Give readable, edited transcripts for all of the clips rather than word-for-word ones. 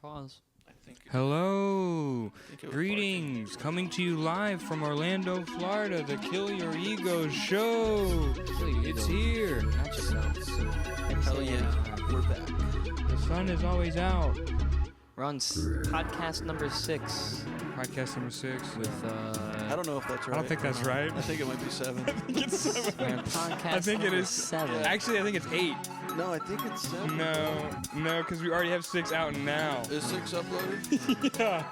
pause. I think Hello, think it was greetings, coming to you live from Orlando, Florida, the Kill Your Ego show. It's here. Not yourselves. Hell yeah, we're back. The sun is always out. We're on podcast number 6 Podcast number 6. with I don't know if that's right. I don't think that's right. I think it might be 7. It's 7. podcast I think it number is 7. Actually, I think it's 8. No, I think it's 7. No, because we already have 6 out now. Is 6 uploaded? Yeah,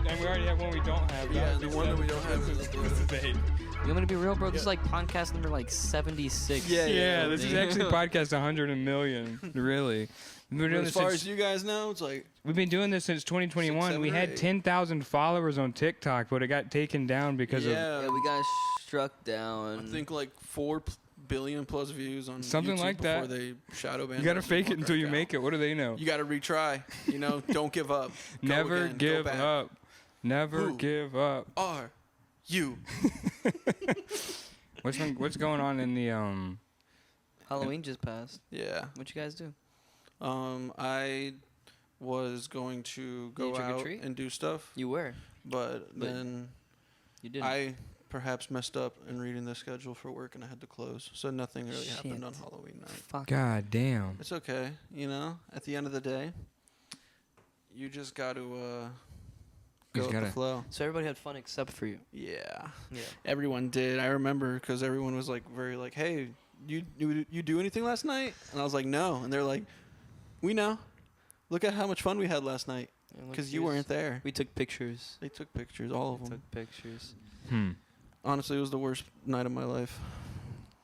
and we already have one we don't have. Yeah, That the would be one that we 7. don't have is This uploaded. is 8. You want me to be real, bro? This is like podcast number like 76. Yeah, this is actually podcast 100 and million. Really. We've been doing As this far since- as you guys know, it's like We've been doing this since 2021. 6, 7, We or had 8. 10,000 followers on TikTok, but it got taken down because of yeah, we got struck down. I think like 4 billion plus views on Something YouTube like before that. they shadow ban. you got to fake it until you make it. What do they know? You got to retry. You know, don't give up. Go Never again, go give back. up. Never Who? give up. Are you? What's going on in the Halloween just passed. Yeah. What you guys do? I was going to you go trick or out treat? and do stuff, You were. but then You didn't. I perhaps messed up in reading the schedule for work and I had to close. So nothing really happened Shit. on Halloween night. Fuck. God damn. It's okay, you know. At the end of the day, you just got to go with gotta- the flow. So everybody had fun except for you. Yeah, Yeah. everyone did. I remember because everyone was like very like, "Hey, you do anything last night?" And I was like, "No," and they're like, "We know. Look at how much fun we had last night And look, because you here's- weren't there." We took pictures. They took pictures, all of We them. took pictures. Honestly, it was the worst night of my life.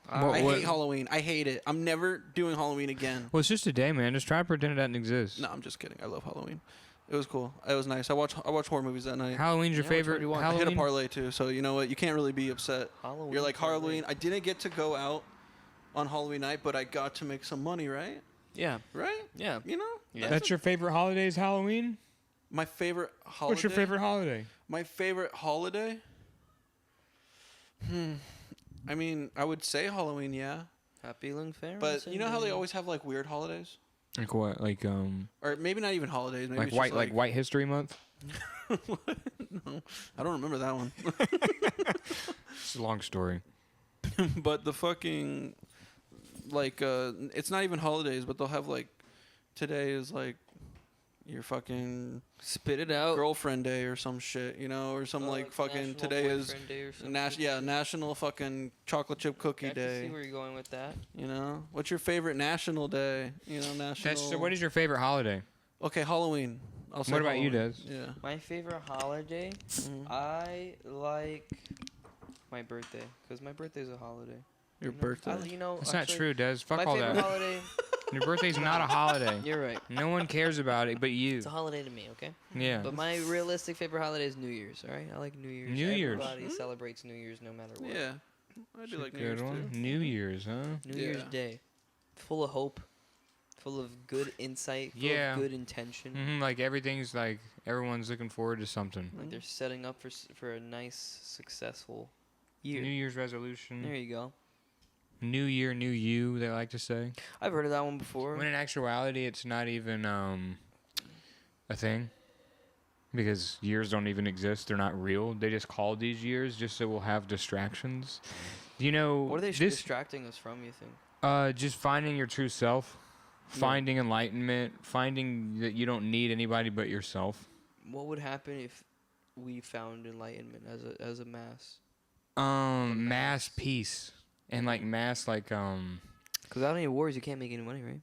What- I what- hate Halloween. I hate it. I'm never doing Halloween again. Well, it's just a day, man. Just try to pretend it doesn't exist. No, I'm just kidding. I love Halloween. It was cool. It was nice. I watch horror movies that night. Halloween's your Yeah, which one favorite do you want? I hit a Halloween? parlay too, so you know what? You can't really be upset. Halloween. You're like Halloween. I didn't get to go out on Halloween night, but I got to make some money, right? Yeah. Right? Yeah. You know? Yeah. That's your favorite holiday is Halloween? My favorite holiday. What's your favorite holiday? My favorite holiday? I mean, I would say Halloween, yeah. Happy Lung Fair. But you know how they always have like weird holidays? Like what? Like Or maybe not even holidays. Maybe like it's white just like White History Month? No, I don't remember that one. It's a long story. But the fucking like it's not even holidays, but they'll have like today is like your fucking spit it out. girlfriend day or some shit, you know, or some like fucking National today is Boyfriend Day or something. national fucking chocolate chip cookie I can see day. where you're going with that. You know, what's your favorite national day? You know, national. So what is your favorite holiday? Okay, Halloween. I'll say What about you, Halloween. Des? Yeah. My favorite holiday, Mhm. I like my birthday because my birthday is a holiday. Your You know? birthday. That's not true, Des. Fuck My all favorite that. holiday. Your birthday's not a holiday. You're right. No one cares about it but you. It's a holiday to me, okay? Yeah. But my realistic favorite holiday is New Year's. All right, I like New Year's. New Year's. Everybody celebrates New Year's no matter what. Yeah. I do like New Good Year's one. too. New Year's, huh? New Yeah. Year's Day, full of hope, full of good insight, full Yeah. of good intention. Like everything's like everyone's looking forward to something. Like they're setting up for a nice, successful year. New Year's resolution. There you go. New year, new you. They like to say. I've heard of that one before. When in actuality, it's not even a thing. Because years don't even exist. They're not real. They just call these years just so we'll have distractions. You know, What are they this distracting us from, you think? just finding your true self, finding enlightenment, finding that you don't need anybody but yourself. What would happen if we found enlightenment as a mass? Mass peace and like mass like Because without any wars, you can't make any money, right?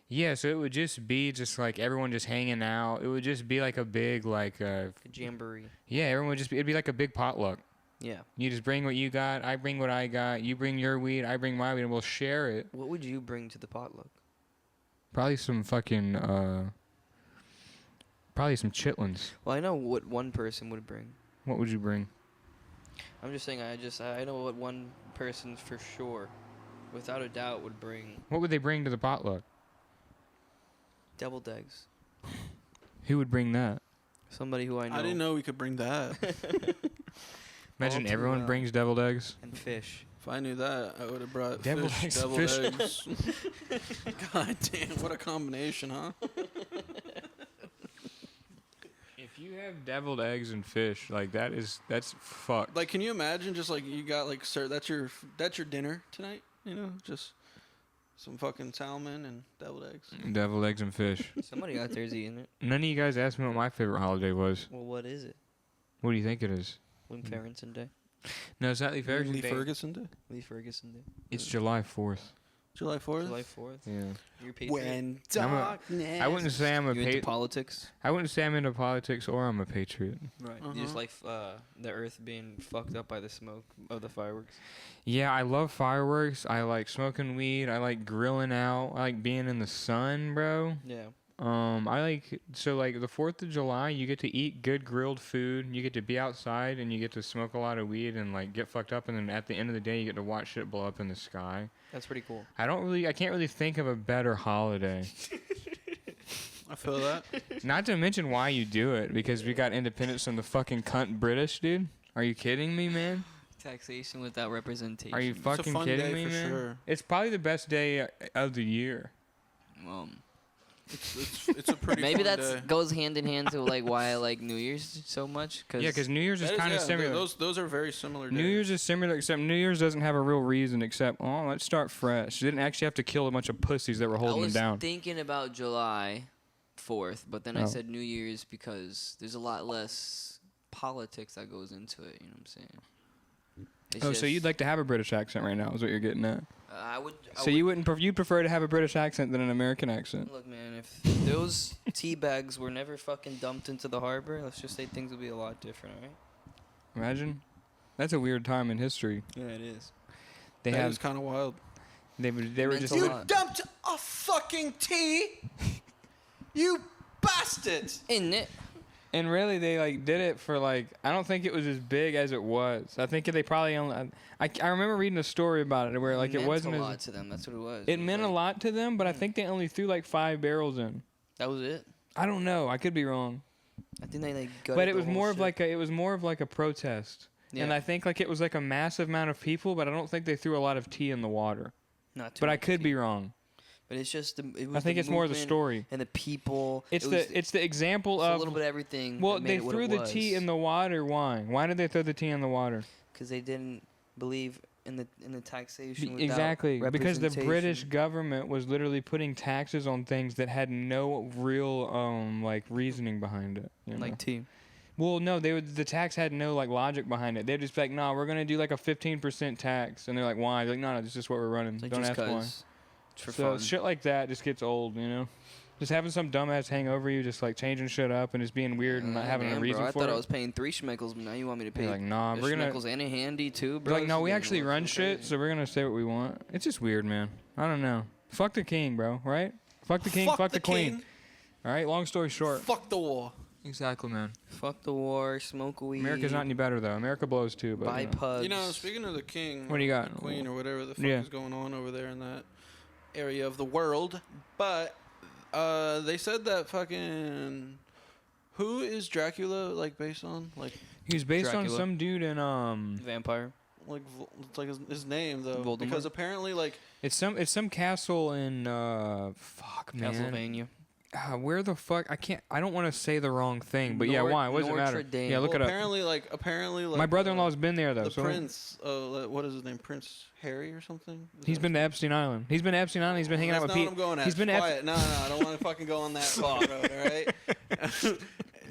yeah. So it would just be just like everyone just hanging out. It would just be like a big like A jamboree. yeah. Everyone would just be, it'd be like a big potluck. Yeah. You just bring what you got, I bring what I got, you bring your weed, I bring my weed, and we'll share it. What would you bring to the potluck? Probably some fucking, probably some chitlins. Well, I know what one person would bring. What would you bring? I'm just saying, I know what one person for sure, without a doubt, would bring What would they bring to the potluck? deviled eggs. Who would bring that? Somebody who I know. I didn't know we could bring that. Imagine All too everyone well. brings deviled eggs. And fish. If I knew that, I would have brought Deviled fish, eggs, deviled fish. eggs. God damn, what a combination, huh? If you have deviled eggs and fish, like that's fucked. Like, can you imagine just like you got like, sir, that's your dinner tonight? You know, just some fucking salmon and deviled eggs. Deviled eggs and fish. Somebody out there's eating it. None of you guys asked me what my favorite holiday was. Well, what is it? What do you think it is? Lee Ferguson Day. No, it's not Lee Ferguson Lee Day. Ferguson Day. Lee Ferguson Day. It's July 4th. July 4th. July 4th. Yeah. You're a patriot. When I'm a- darkness. I wouldn't say I'm a You into patriot. politics? I wouldn't say I'm into politics or I'm a patriot. Right. Uh-huh. You just like the earth being fucked up by the smoke of the fireworks. Yeah, I love fireworks. I like smoking weed. I like grilling out. I like being in the sun, bro. Yeah. I like the 4th of July, you get to eat good grilled food. You get to be outside and you get to smoke a lot of weed and like get fucked up, and then at the end of the day you get to watch shit blow up in the sky. That's pretty cool. I can't really think of a better holiday. I feel that. Not to mention why you do it, because we got independence from the fucking cunt British, dude. Are you kidding me, man? Taxation without representation. Are you It's a fucking fun kidding day me, for man? sure. It's probably the best day of the year. It's a pretty. Maybe fun that day. goes hand in hand to like why I like New Year's so much. Yeah, because New Year's is That is- kind of yeah, similar. Those are very similar. New days. Year's is similar, except New Year's doesn't have a real reason except, oh, let's start fresh. You didn't actually have to kill a bunch of pussies that were I holding them was down. thinking about July 4th, but then I Oh. said New Year's because there's a lot less politics that goes into it. You know what I'm saying? It's Oh, so just- you'd like to have a British accent right now, is what you're getting at. I would. So you wouldn't, you'd prefer to have a British accent than an American accent. Look, man, if those tea bags were never fucking dumped into the harbor, let's just say things would be a lot different, alright? Imagine. That's a weird time in history. Yeah, it is. They That have, is kind of wild. they were just. Mental lot. dumped a fucking tea. You bastard. Isn't it? And really, they like did it for like, I don't think it was as big as it was. I think they probably only. I remember reading a story about it where like it meant wasn't a as. lot to them. That's what it was. It was meant a like- lot to them, but I think they only threw like 5 barrels in. That was it. I don't know. I could be wrong. I think they like. But gutted it the was whole more of ship. like it was more of like a protest. Yeah. And I think like it was like a massive amount of people, but I don't think they threw a lot of tea in the water. Not too But I much could tea. be wrong. But it's just it was. I think the it's more the movement story. and the people. It's it was the example it's of a little bit of everything. well, that made they it what threw it the tea in the water. Why? Why did they throw the tea in the water? because they didn't believe in the taxation. without Exactly, because the British representation. government was literally putting taxes on things that had no real like reasoning behind it. You know? like tea. Well, no, the tax had no like logic behind it. They'd just be like, "Nah, we're gonna do like a 15% tax," and they're like, "Why?" They're like, "No, no, it's just what we're running. Like Don't just ask why." 'cause it's for So fun. shit like that just gets old, you know. Just having some dumbass hang over you, just like changing shit up and just being weird and not having Damn, a reason bro, I for thought it. I was paying 3 schmeckles, but now you want me to pay They're like, nah, we're gonna. schmeckles and a handy too, They're bro. like, no, This we is actually getting a run little shit, crazy. so we're gonna say what we want. It's just weird, man. I don't know. Fuck the king, bro. Right? Fuck the king. Fuck the queen. king. All right. Long story short. Fuck the war. Exactly, man. Fuck the war, smoke weed. America's not any better though. America blows too, but buy you know. pugs. You know, speaking of the king, What do you or got? the queen, or whatever the fuck Yeah. is going on over there in that area of the world, but they said that fucking who is Dracula like based on? Like He's based on Dracula. some dude in vampire. it's like his name though, Voldemort? because apparently like It's some castle in fuck man. Castlevania. Where the fuck? I don't want to say the wrong thing, but yeah, Nor- why? What does it Notre matter? Dame. Yeah, look well, it up. apparently like My brother-in-law's been there though. the So prince. What is his name? Prince Harry or something? Is he's that- been to Epstein Island. He's been to Epstein Island. He's been hanging out That's with not Pete. what I'm going at. He's been to Quiet. No, I don't want to fucking go on that road. All right.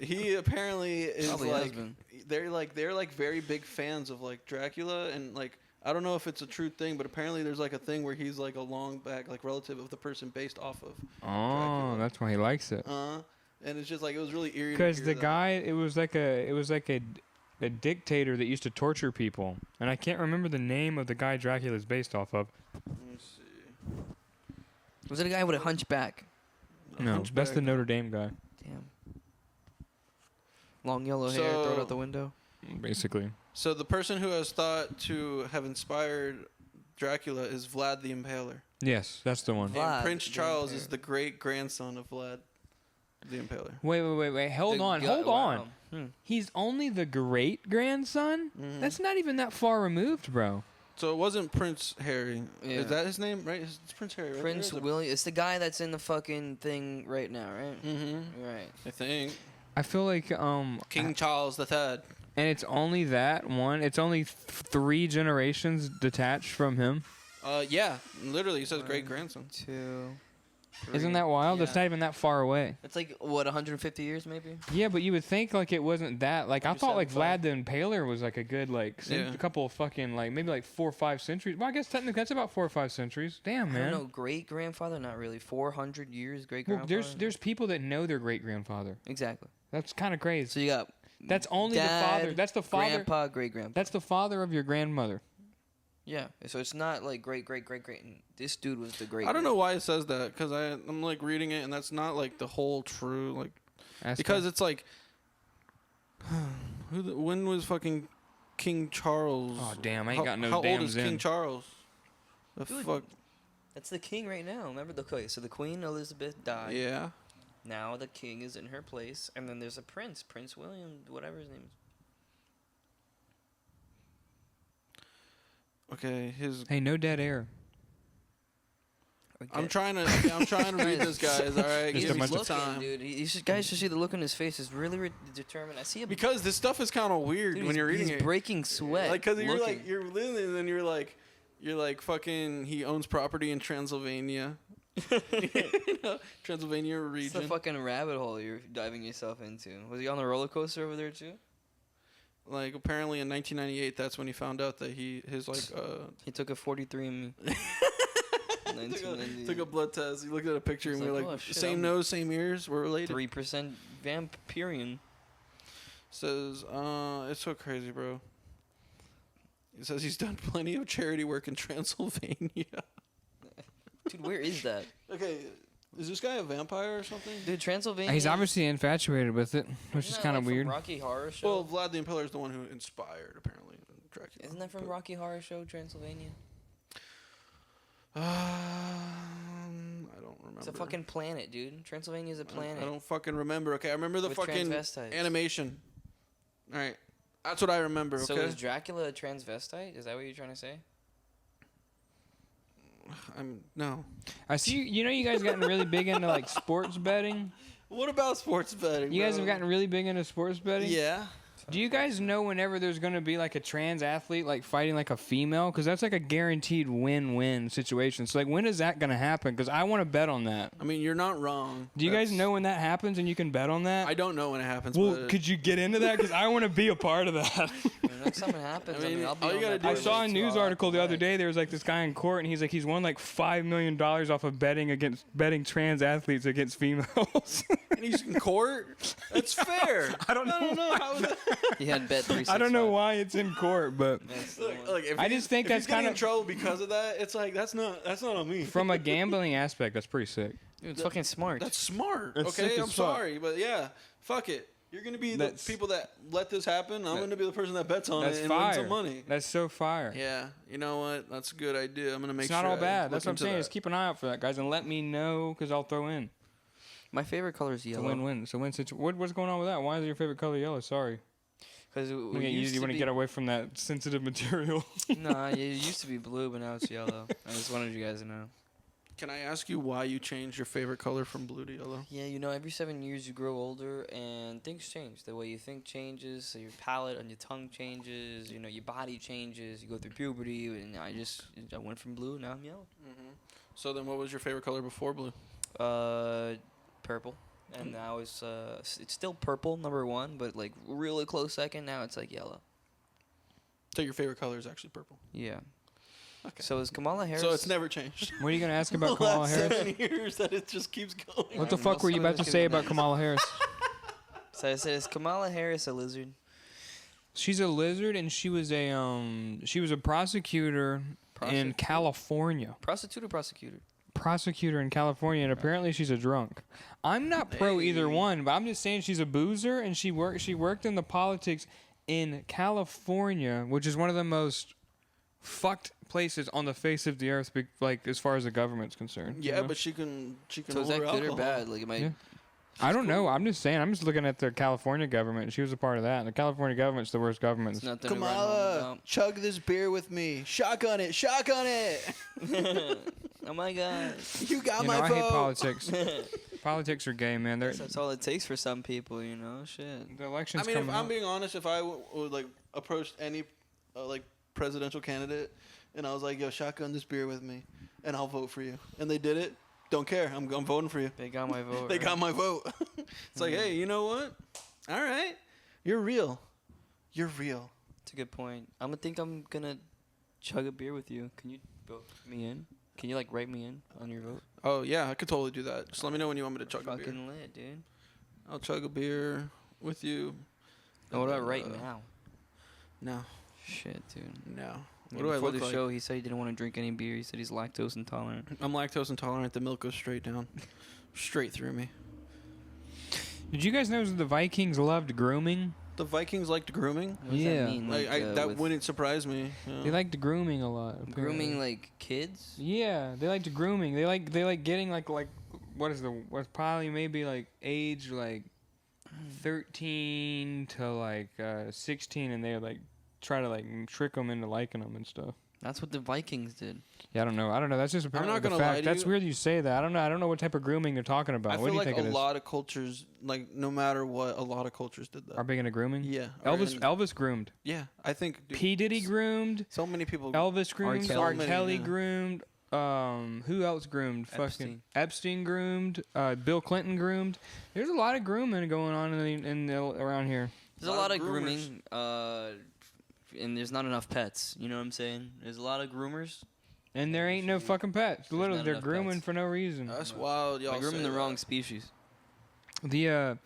He apparently is Probably has like been. they're like very big fans of like Dracula, and like I don't know if it's a true thing, but apparently there's like a thing where he's like a long back like relative of the person based off of. Oh, Dracula. that's why he likes it. And it's just like it was really eerie. to Because hear the that. guy, it was like a dictator that used to torture people, and I can't remember the name of the guy Dracula's based off of. Let me see. Was it a guy with a hunchback? No, that's the Hunchback. Notre Dame guy, Damn. Long yellow hair, throw it So- out the window. basically. So the person who has thought to have inspired Dracula is Vlad the Impaler. Yes, that's the one. Vlad And Prince the Charles is Impaler. the great grandson of Vlad the Impaler. Wait. Hold The on, gu- hold on. wow. Hmm. He's only the great grandson? That's not even that far removed, bro. So it wasn't Prince Harry. Yeah. Is that his name? Right? It's Prince Harry. Right? Prince William. It's the guy that's in the fucking thing right now, right? Mm-hmm. Right. I think. I feel like King Charles III. and it's only that one. It's only 3 generations detached from him. Yeah, literally, it says great grandson. 2, 3. Isn't that wild? It's Yeah. not even that far away. It's like what 150 years maybe. Yeah, but you would think like it wasn't that. Like I thought like 175. Vlad the Impaler was like a good like Yeah. a couple of fucking like maybe like 4 or 5 centuries. Well, I guess technically that's about 4 or 5 centuries. Damn, I man. don't know, great grandfather, not really. 400 years great Well, grandfather. there's people that know their great grandfather. exactly. That's kind of crazy. So you got That's only dad, the father. That's the father. grandpa, great grandpa. That's the father of your grandmother. Yeah. So it's not like great. And this dude was the great. I don't know why it says that because I'm like reading it and that's not like the whole true like because it's like when was fucking King Charles? Oh, damn, I ain't got no How old dams is in. King Charles? The Dude, fuck? That's the king right now. Remember the okay, so the Queen Elizabeth died. Yeah. Now the king is in her place, and then there's a prince, Prince William, whatever his name is. Okay, his. Hey, no dead air. I'm trying to read this, guys. All right, Just give a me bunch some of time. dude. Guys should see the look on his face. It's really determined. I see a Because this stuff is kind of weird dude, when you're reading he's it. breaking sweat. Like, cause you're looking. like you're living, and then you're like fucking. He owns property in Transylvania. You know, Transylvania It's the region. fucking rabbit hole you're diving yourself into. Was he on the roller coaster over there too? Like apparently in 1998, that's when he found out that his He took a 43andMe. took a blood test. He looked at a picture He's and we were like, like, "Oh, shit, same I'm nose, same ears. We're related. 3% Vampirian. Says, it's so crazy, bro. It says he's done plenty of charity work in Transylvania. Dude, where is that? Okay, is this guy a vampire or something? Dude, Transylvania. He's obviously infatuated with it, which Isn't is that, kind like, of from weird. Rocky Horror Show. Well, Vlad the Impaler is the one who inspired, apparently, Dracula. Isn't that from Rocky Horror Show, Transylvania? I don't remember. It's a fucking planet, dude. Transylvania's a planet. I don't fucking remember. Okay, I remember the With fucking transvestites. animation. All right, that's what I remember. Okay. So is Dracula a transvestite? Is that what you're trying to say? No. I see. You know, you guys gotten really big into like sports betting. What about sports betting? You guys bro? have gotten really big into sports betting. Yeah. Do you guys know whenever there's going to be like a trans athlete like fighting like a female? Because that's like a guaranteed win-win situation. So like, when is that going to happen? Because I want to bet on that. I mean, you're not wrong. Do you guys know when that happens and you can bet on that? I don't know when it happens. Well, but could you get into that? Because I want to be a part of that. I mean, next time it happens, I mean, I'll be all you on gotta that do I is boat saw a as news well. article the other Right. day. There was like this guy in court, and he's like, he's won like $5 million off of betting trans athletes against females. and he's in court. That's fair. I don't know. How is that? He had bet 365. I don't know why it's in court, but That's the one. Look, if I he's- just think if that's he's getting kinda- in trouble because of that. It's like that's not on me. from a gambling aspect, that's pretty sick. Dude, it's fucking smart. That's smart. That's sick okay, as I'm fuck. sorry, but yeah, fuck it. You're gonna be That's- the people that let this happen. I'm gonna be the person that bets on That's it and fire. wins some money. That's so fire. Yeah, you know what? That's a good idea. I'm gonna make It's sure. not all I bad. look That's what I'm into saying. that. Just keep an eye out for that, guys, and let me know because I'll throw in. My favorite color is It's a yellow. win-win. It's a win situation. What's going on with that? Why is your favorite color yellow? Sorry. Because You want to get away from that sensitive material. Nah, it used to be blue, but now it's yellow. I just wanted you guys to know. Can I ask you why you changed your favorite color from blue to yellow? Yeah, you know, every 7 years you grow older and things change. The way you think changes, so your palate on your tongue changes, you know, your body changes, you go through puberty, and I went from blue, now I'm yellow. Mm-hmm. So then, what was your favorite color before blue? Purple. And now it's still purple, number one, but like really close second. Now it's like yellow. So your favorite color is actually purple. Yeah. Okay. So is Kamala Harris? So it's never changed. What are you going to ask about The Kamala last Harris? 7 years that it just keeps going. What the Well, fuck were you some of about to it's say gonna about be Kamala Harris? So I said, is Kamala Harris a lizard? She's a lizard, and she was a prosecutor in Prosecutor? California. Prostitute or prosecutor? Prosecutor in California, and apparently she's a drunk. I'm not pro either Hey. one, but I'm just saying she's a boozer, and she worked in the politics in California, which is one of the most fucked places on the face of the earth, like as far as the government's concerned. you Yeah, know? but she can So is that order good or alcohol. bad? Like, am I? Yeah. I don't know. I'm just saying. I'm just looking at the California government. She was a part of that. And the California government's the worst government. It's nothing to write home Kamala, about. chug this beer with me. Shotgun it. Shotgun it. Oh my god. You got You my know, I vote. hate politics. Politics are gay, man. That's all it takes for some people, you know. Shit. The elections I mean, if coming I'm up. being honest, if I would like approached any like presidential candidate and I was like, "Yo, shotgun this beer with me, and I'll vote for you," and they did it, don't care. I'm voting for you. They got my vote. They right? got my vote. It's like, hey, you know what? All right, you're real. You're real. That's a good point. I'm gonna chug a beer with you. Can you vote me in? Can you like write me in on your vote? Oh yeah, I could totally do that. Just let me know when you want me to chug a beer. Fucking lit, dude. I'll chug a beer with you. And what about Uh, right now? No, Shit, dude. no. Yeah, What do I before look the like? show, he said he didn't want to drink any beer. He said he's lactose intolerant. I'm lactose intolerant. The milk goes straight down, straight through me. Did you guys know that the Vikings loved grooming? The Vikings liked grooming. What does Yeah. that mean? Like, that with wouldn't surprise me. Yeah. They liked grooming a lot. apparently. grooming like kids. Yeah, they liked grooming. They like getting like what's probably maybe like age like 13 to like 16, and they like try to like trick them into liking them and stuff. That's what the Vikings did. Yeah, I don't know. That's just apparently not the gonna lie fact. to That's you. weird you say that. I don't know what type of grooming they're talking about. I What feel do you like think a it is? lot of cultures, like no matter what, a lot of cultures did that. Are big into grooming? Yeah. are Elvis in- Elvis groomed. Yeah, I think. Dude, P Diddy groomed. So many people. Elvis groomed. Kelly. R. So many, Kelly yeah. groomed. Who else groomed? Fucking Epstein. Epstein groomed. Bill Clinton groomed. There's a lot of grooming going on around here. There's a lot of grooming, and there's not enough pets. You know what I'm saying? There's a lot of groomers. And there ain't no fucking pets. There's Literally, not they're enough grooming pets. for no reason. That's wild, y'all. Like grooming say the that. wrong species. I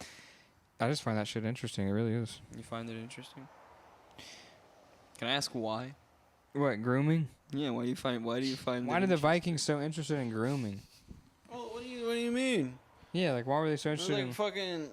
just find that shit interesting. It really is. You find it interesting? Can I ask why? What, grooming? Yeah, why do you find? Why it are the Vikings so interested in grooming? Oh, what do you mean? Yeah, like why were they so They're interested in? like fucking.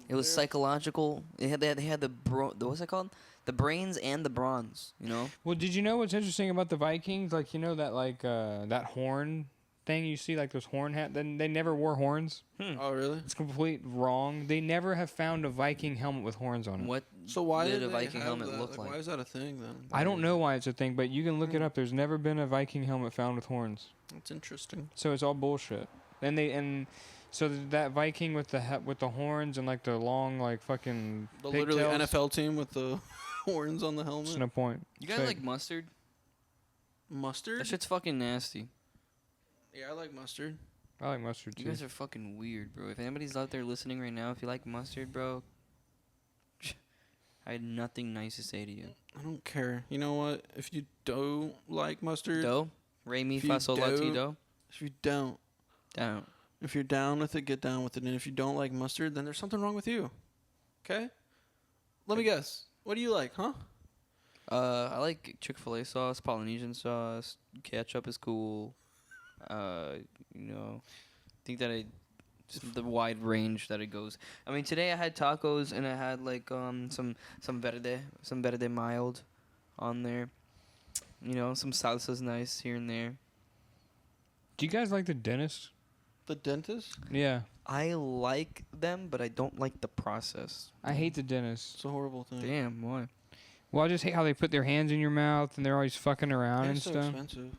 It was they're- psychological. They had the what's it called? The brains and the bronze. You know. Well, did you know what's interesting about the Vikings? Like, you know that that horn thing you see, like those horn hat. Then they never wore horns. Oh, really? It's complete wrong. They never have found a Viking helmet with horns on it. What So why did did a they Viking have helmet that? look like? Why is that a thing then? I don't know why it's a thing, but you can look it up. There's never been a Viking helmet found with horns. That's interesting. So it's all bullshit. So that Viking with the horns and like the long like fucking The literally pigtails, NFL team with the horns on the There's helmet. no point. you guys Fake. like mustard? Mustard? That shit's fucking nasty. Yeah, I like mustard. I like mustard You too. guys are fucking weird, bro. If anybody's out there listening right now, if you like mustard, bro, I had nothing nice to say to you. I don't care. You know what? If you don't like mustard, Dough? Re mi If you fa sol la ti don't- do? if you don't, Down. if you're down with it, get down with it. And if you don't like mustard, then there's something wrong with you. Okay? Let me guess. What do you like, huh? I like Chick-fil-A sauce, Polynesian sauce, ketchup is cool. Think that just the wide range that it goes. I mean, today I had tacos and I had like some verde mild on there. You know, some salsa's nice here and there. Do you guys like the dentist? The dentist? Yeah, I like them, but I don't like the process. I hate the dentist. It's a horrible thing. Damn, why? Well, I just hate how they put their hands in your mouth and they're always fucking around and It's so stuff. expensive.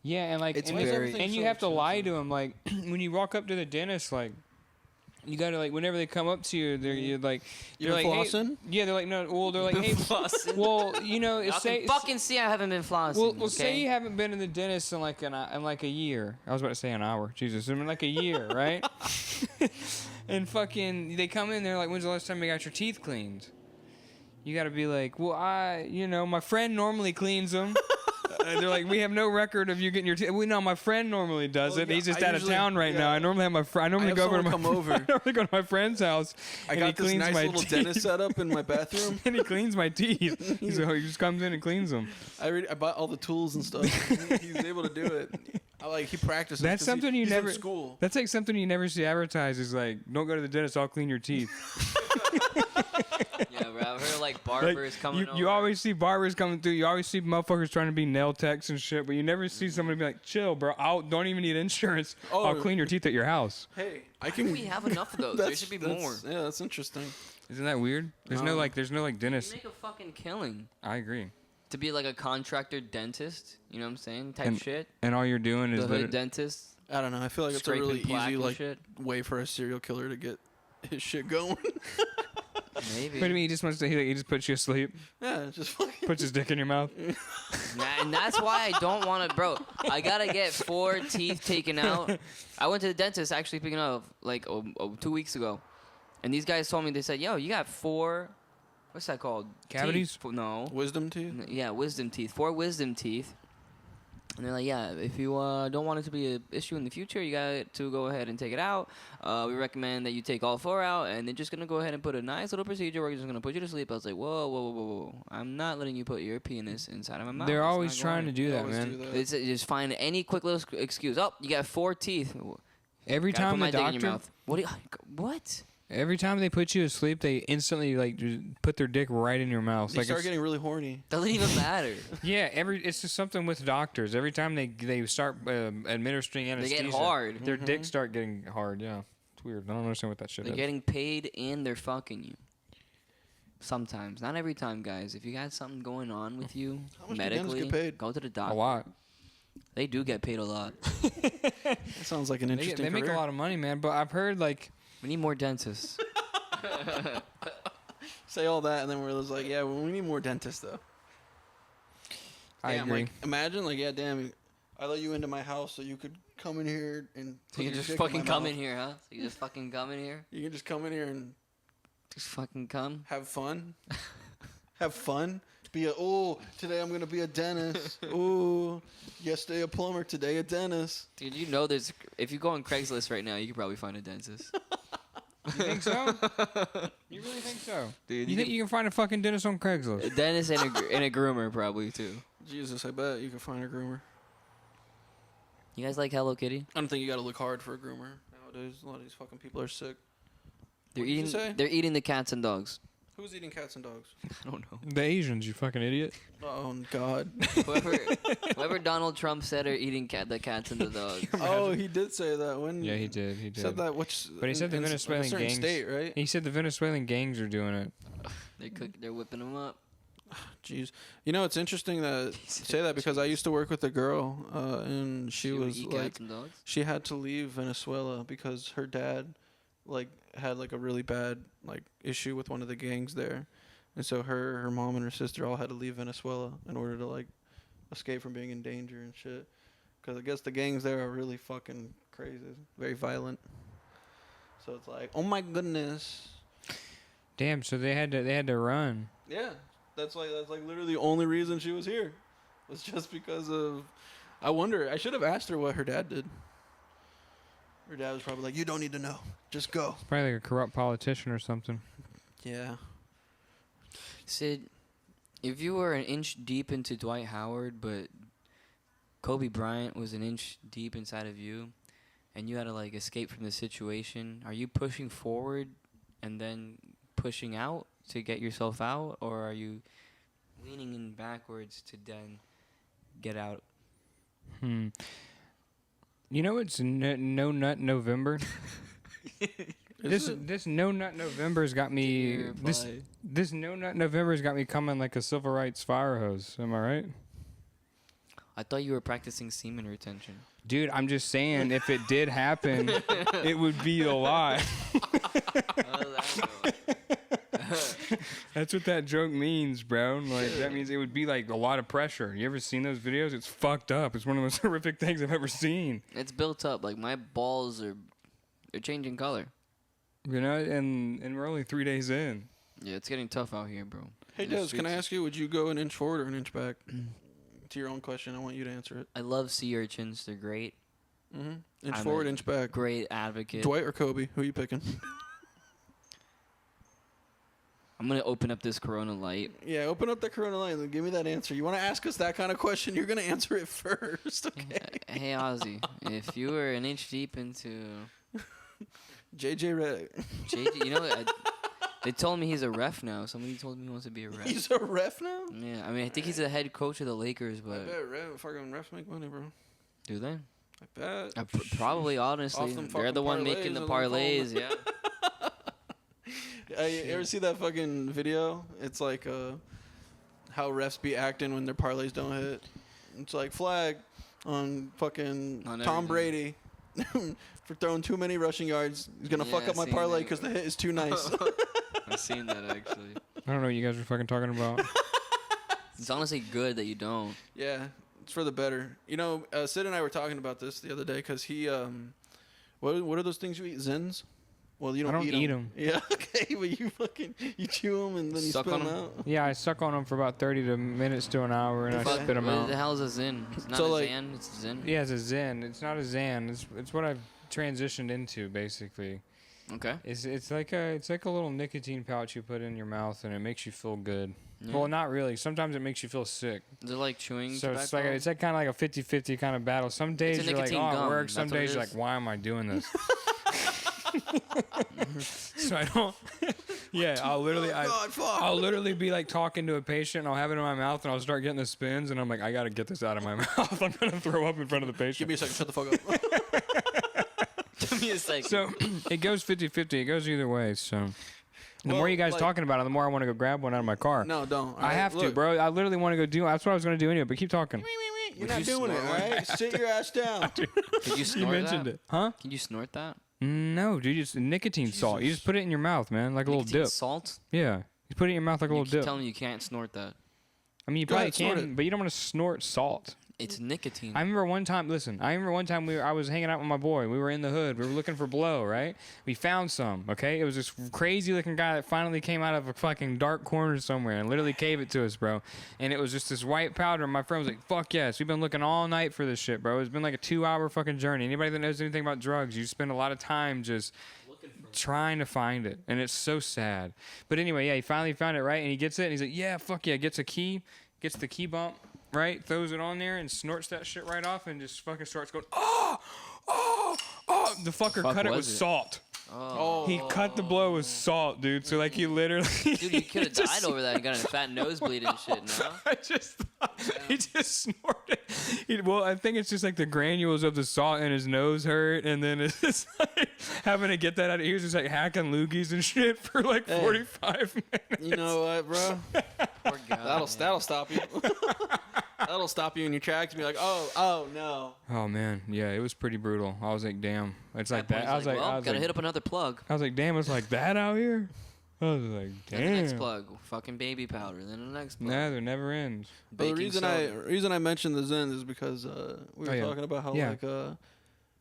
Yeah, and like It's and, very- and you so have to lie expensive. to them. Like when you walk up to the dentist, like you gotta like whenever they come up to you, you're like You they're been like, hey, flossing? yeah, they're like no, well they're like, hey, flossing. well you know, Y'all say can fucking see I haven't been flossing. well say okay? you haven't been in the dentist in like a year. I was about to say an hour. Jesus, in like a year, right? And fucking they come in, they're like, when's the last time you got your teeth cleaned? You gotta be like, well, my friend normally cleans them. And they're like, we have no record of you getting your teeth. We know my friend normally does Oh, it. yeah, He's just I out of usually- town right now. yeah. I normally have my friend. I normally have go over to my someone come over. I normally go to my friend's house. I and got he this cleans nice my little teeth. dentist setup in my bathroom. And he cleans my teeth. He just comes in and cleans them. I bought all the tools and stuff. He's able to do it. He practices. That's 'cause something you he's never. in school. That's like something you never see advertised. Is like, don't go to the dentist. I'll clean your teeth. Yeah, bro. I've heard like Like, barbers coming over. you always see barbers coming through. You always see motherfuckers trying to be nail techs and shit, but you never see somebody be like, chill, bro. I don't even need insurance. Oh. I'll clean your teeth at your house. Hey, I Why can. do we have enough of those? There should be more. Yeah, that's interesting. Isn't that weird? There's no like You dentist. make a fucking killing I agree. to be like a contractor dentist. You know what I'm saying? Type And shit. And all you're doing The is hood dentist. I don't know. I feel like it's a scraping really plaque easy and like shit. way for a serial killer to get his shit going. Maybe. What do you mean? He just wants to. He just puts you asleep. Yeah, just fucking. Puts his dick in your mouth. And that's why I don't want to, bro. I gotta get 4 teeth taken out. I went to the dentist actually picking up like 2 weeks ago, and these guys told me, they said, "Yo, you got 4, what's that called? Cavities? Teeth. No. Wisdom teeth. Yeah, wisdom teeth. 4 wisdom teeth." And they're like, "Yeah, if you don't want it to be an issue in the future, you got to go ahead and take it out. We recommend that you take all 4 out, and they're just gonna go ahead and put a nice little procedure where we're just gonna put you to sleep." I was like, "Whoa, whoa, whoa, whoa, whoa! I'm not letting you put your penis inside of my mouth." They're It's always not trying to going. do They that, always man. do that. It's just find any quick little excuse. Oh, you got 4 teeth. Every Gotta time put my the dick in your doctor, mouth. What? Do you, what? every time they put you to sleep, they instantly like just put their dick right in your mouth. They Like start it's- getting really horny. Doesn't even matter. yeah, it's just something with doctors. Every time they start administering They anesthesia, get hard. their dicks start getting hard. Yeah, it's weird. I don't understand what that shit They're is. getting paid and they're fucking you. Sometimes, not every time, guys. If you got something going on with you How much do dentists medically, get paid? go to the A doctor. lot. They do get paid a lot. That sounds like an They, interesting they make a career. lot of money, man. But I've heard like We need more dentists. Say all that, and then we're just like, yeah, well, we need more dentists though. I Damn, agree. Like, imagine, like, yeah, damn, I let you into my house so you could come in here and So you put your just dick fucking my come mouth. in here, huh? So you just fucking come in here? You can just come in here and Just fucking come? have fun. Have fun. Today I'm gonna be a dentist. Ooh, yesterday a plumber, today a dentist. Dude, you know there's... If you go on Craigslist right now, you could probably find a dentist. You think so? You really think so? Dude, You think you can find a fucking dentist on Craigslist? A dentist and a groomer, probably, too. Jesus, I bet you can find a groomer. You guys like Hello Kitty? I don't think you gotta look hard for a groomer nowadays. A lot of these fucking people are sick. They're What did you eating. say? They're eating the cats and dogs. Who's eating cats and dogs? I don't know. The Asians, you fucking idiot. Oh God. Whoever Donald Trump said are eating the cats and the dogs. Oh, he did say that. When Yeah, he did. He did. said that. Which? But he said the in a Venezuelan certain gangs- state, right? He said the Venezuelan gangs are doing it. They're whipping them up. Jeez. You know, it's interesting that say that because I used to work with a girl, and she would was eat like, cats and dogs. she had to leave Venezuela because her dad, like, had like a really bad like issue with one of the gangs there, and so her mom and her sister all had to leave Venezuela in order to like escape from being in danger and shit. Because I guess the gangs there are really fucking crazy, very violent. So it's like, oh my goodness. Damn. So they had to run. Yeah, that's like literally the only reason she was here, was just because of. I wonder. I should have asked her what her dad did. Her dad was probably like, "You don't need to know. Just go." Probably like a corrupt politician or something. Yeah. Sid, if you were an inch deep into Dwight Howard, but Kobe Bryant was an inch deep inside of you, and you had to like escape from the situation, are you pushing forward and then pushing out to get yourself out, or are you leaning in backwards to then get out? You know it's No Nut November. Is it? This No Nut November's got me. This No Nut November's got me coming like a civil rights fire hose. Am I right? I thought you were practicing semen retention. Dude, I'm just saying, if it did happen, it would be a lot. That's what that joke means, bro. Like that means it would be like a lot of pressure. You ever seen those videos? It's fucked up. It's one of the most horrific things I've ever seen. It's built up. Like my balls they're changing color. You know, and we're only 3 days in. Yeah, it's getting tough out here, bro. Hey, The Des, can I streets- ask you? Would you go an inch forward or an inch back? To your own question, I want you to answer it. I love sea urchins. They're great. Mm-hmm. Inch I'm forward, a inch back. Great advocate. Dwight or Kobe? Who you picking? I'm gonna open up this Corona Light. Yeah, open up the Corona Light and give me that answer. You want to ask us that kind of question? You're gonna answer it first, okay? Hey Ozzy, if you were an inch deep into JJ Redick. JJ, you know, they told me he's a ref now. Somebody told me he wants to be a ref. He's a ref now. Yeah, I mean, I think he's the head coach of the Lakers, I but bet fucking refs make money, bro. do they? I bet. Probably, honestly, Off them they're the fucking one making the parlays, parlays. Yeah. You ever see that fucking video? It's like how refs be acting when their parlays don't hit. It's like flag on fucking On Tom everything. Brady. for throwing too many rushing yards. He's gonna fuck Yeah, up my seen parlay that. because the hit is too nice. I've seen that actually. I don't know what you guys are fucking talking about. It's honestly good that you don't. Yeah, it's for the better. You know, Sid and I were talking about this the other day because he, what are those things you eat? Zins? Well, you I don't, don't eat 'em. Yeah, okay, but you chew them and then you Suck spit on them 'em? out. Yeah, I suck on them for about 30 minutes to an hour, and I Fuck. spit them What out. the hell is a Zin? It's not So, a like- Zan, it's a Zin. Yeah, it's a Zen. It's not a Zan. It's what I've transitioned into basically. Okay. It's like a little nicotine pouch you put in your mouth, and it makes you feel good. Yeah. Well, not really. Sometimes it makes you feel sick. Is it like chewing So it's tobacco? like kind of like a 50-50 kind of battle. Some days a you're like, nicotine oh, it gum. works. Some That's what it days you're like, is. why am I doing this? So I don't. Yeah, I'll literally, I'll literally be like talking to a patient, and I'll have it in my mouth, and I'll start getting the spins, and I'm like, I gotta get this out of my mouth. I'm gonna throw up in front of the Give patient. me a second. Shut the fuck up. Give me a second. So it goes 50-50. It goes either way. So the Well, more you guys like- talking about it, the more I want to go grab one out of my car. No, don't. I have to, bro. I literally want to go do. That's what I was gonna do anyway. But keep talking. You're Would not you doing it, snort all right? Sit your ass down. Can you You snort mentioned that? it, huh? Can you snort that? No, dude. It's nicotine salt. You just put it in your mouth, man, like a little Nicotine dip. Salt? Yeah, you put it in your mouth like a You little keep dip. telling me you can't snort that. I mean, you Go probably ahead, snort can, it. but you don't want to snort salt. It's nicotine. I remember one time. Listen, I remember one time I was hanging out with my boy. We were in the hood. We were looking for blow. Right? We found some. Okay. It was this crazy looking guy that finally came out of a fucking dark corner somewhere and literally gave it to us, bro. And it was just this white powder. And my friend was like, "Fuck yes, we've been looking all night for this shit, bro. It's been like a 2-hour fucking journey. Anybody that knows anything about drugs, you spend a lot of time just." Trying to find it, and it's so sad. But anyway, yeah, he finally found it, right? And he gets it, and he's like, "Yeah, fuck yeah!" Gets a key, gets the key bump, right? Throws it on there and snorts that shit right off, and just fucking starts going, "Oh, oh, oh!" The fucker fuck cut it was with it? salt. Oh. He cut the blow with salt, dude. So like he literally. Dude, you could have died over that and got a fat nosebleed and shit, no? I just thought he just snorted. Well, I think it's just like the granules of the salt in his nose hurt, and then it's just like having to get that out. He was just like hacking loogies and shit for like Hey. 45 minutes. You know what, bro? Poor guy. That'll stop you. That'll stop you in your tracks and be like, oh no. Oh man, yeah, it was pretty brutal. I was like, damn, it's like that. I was like, well, I was gotta like, hit up another plug. I was like, damn, it's like that out here. I was like, Then the next damn. plug, fucking baby powder. Then the next plug. Nah, there never ends. Well, the Baking reason I mentioned the Zen is because we were yeah. talking about how Yeah. like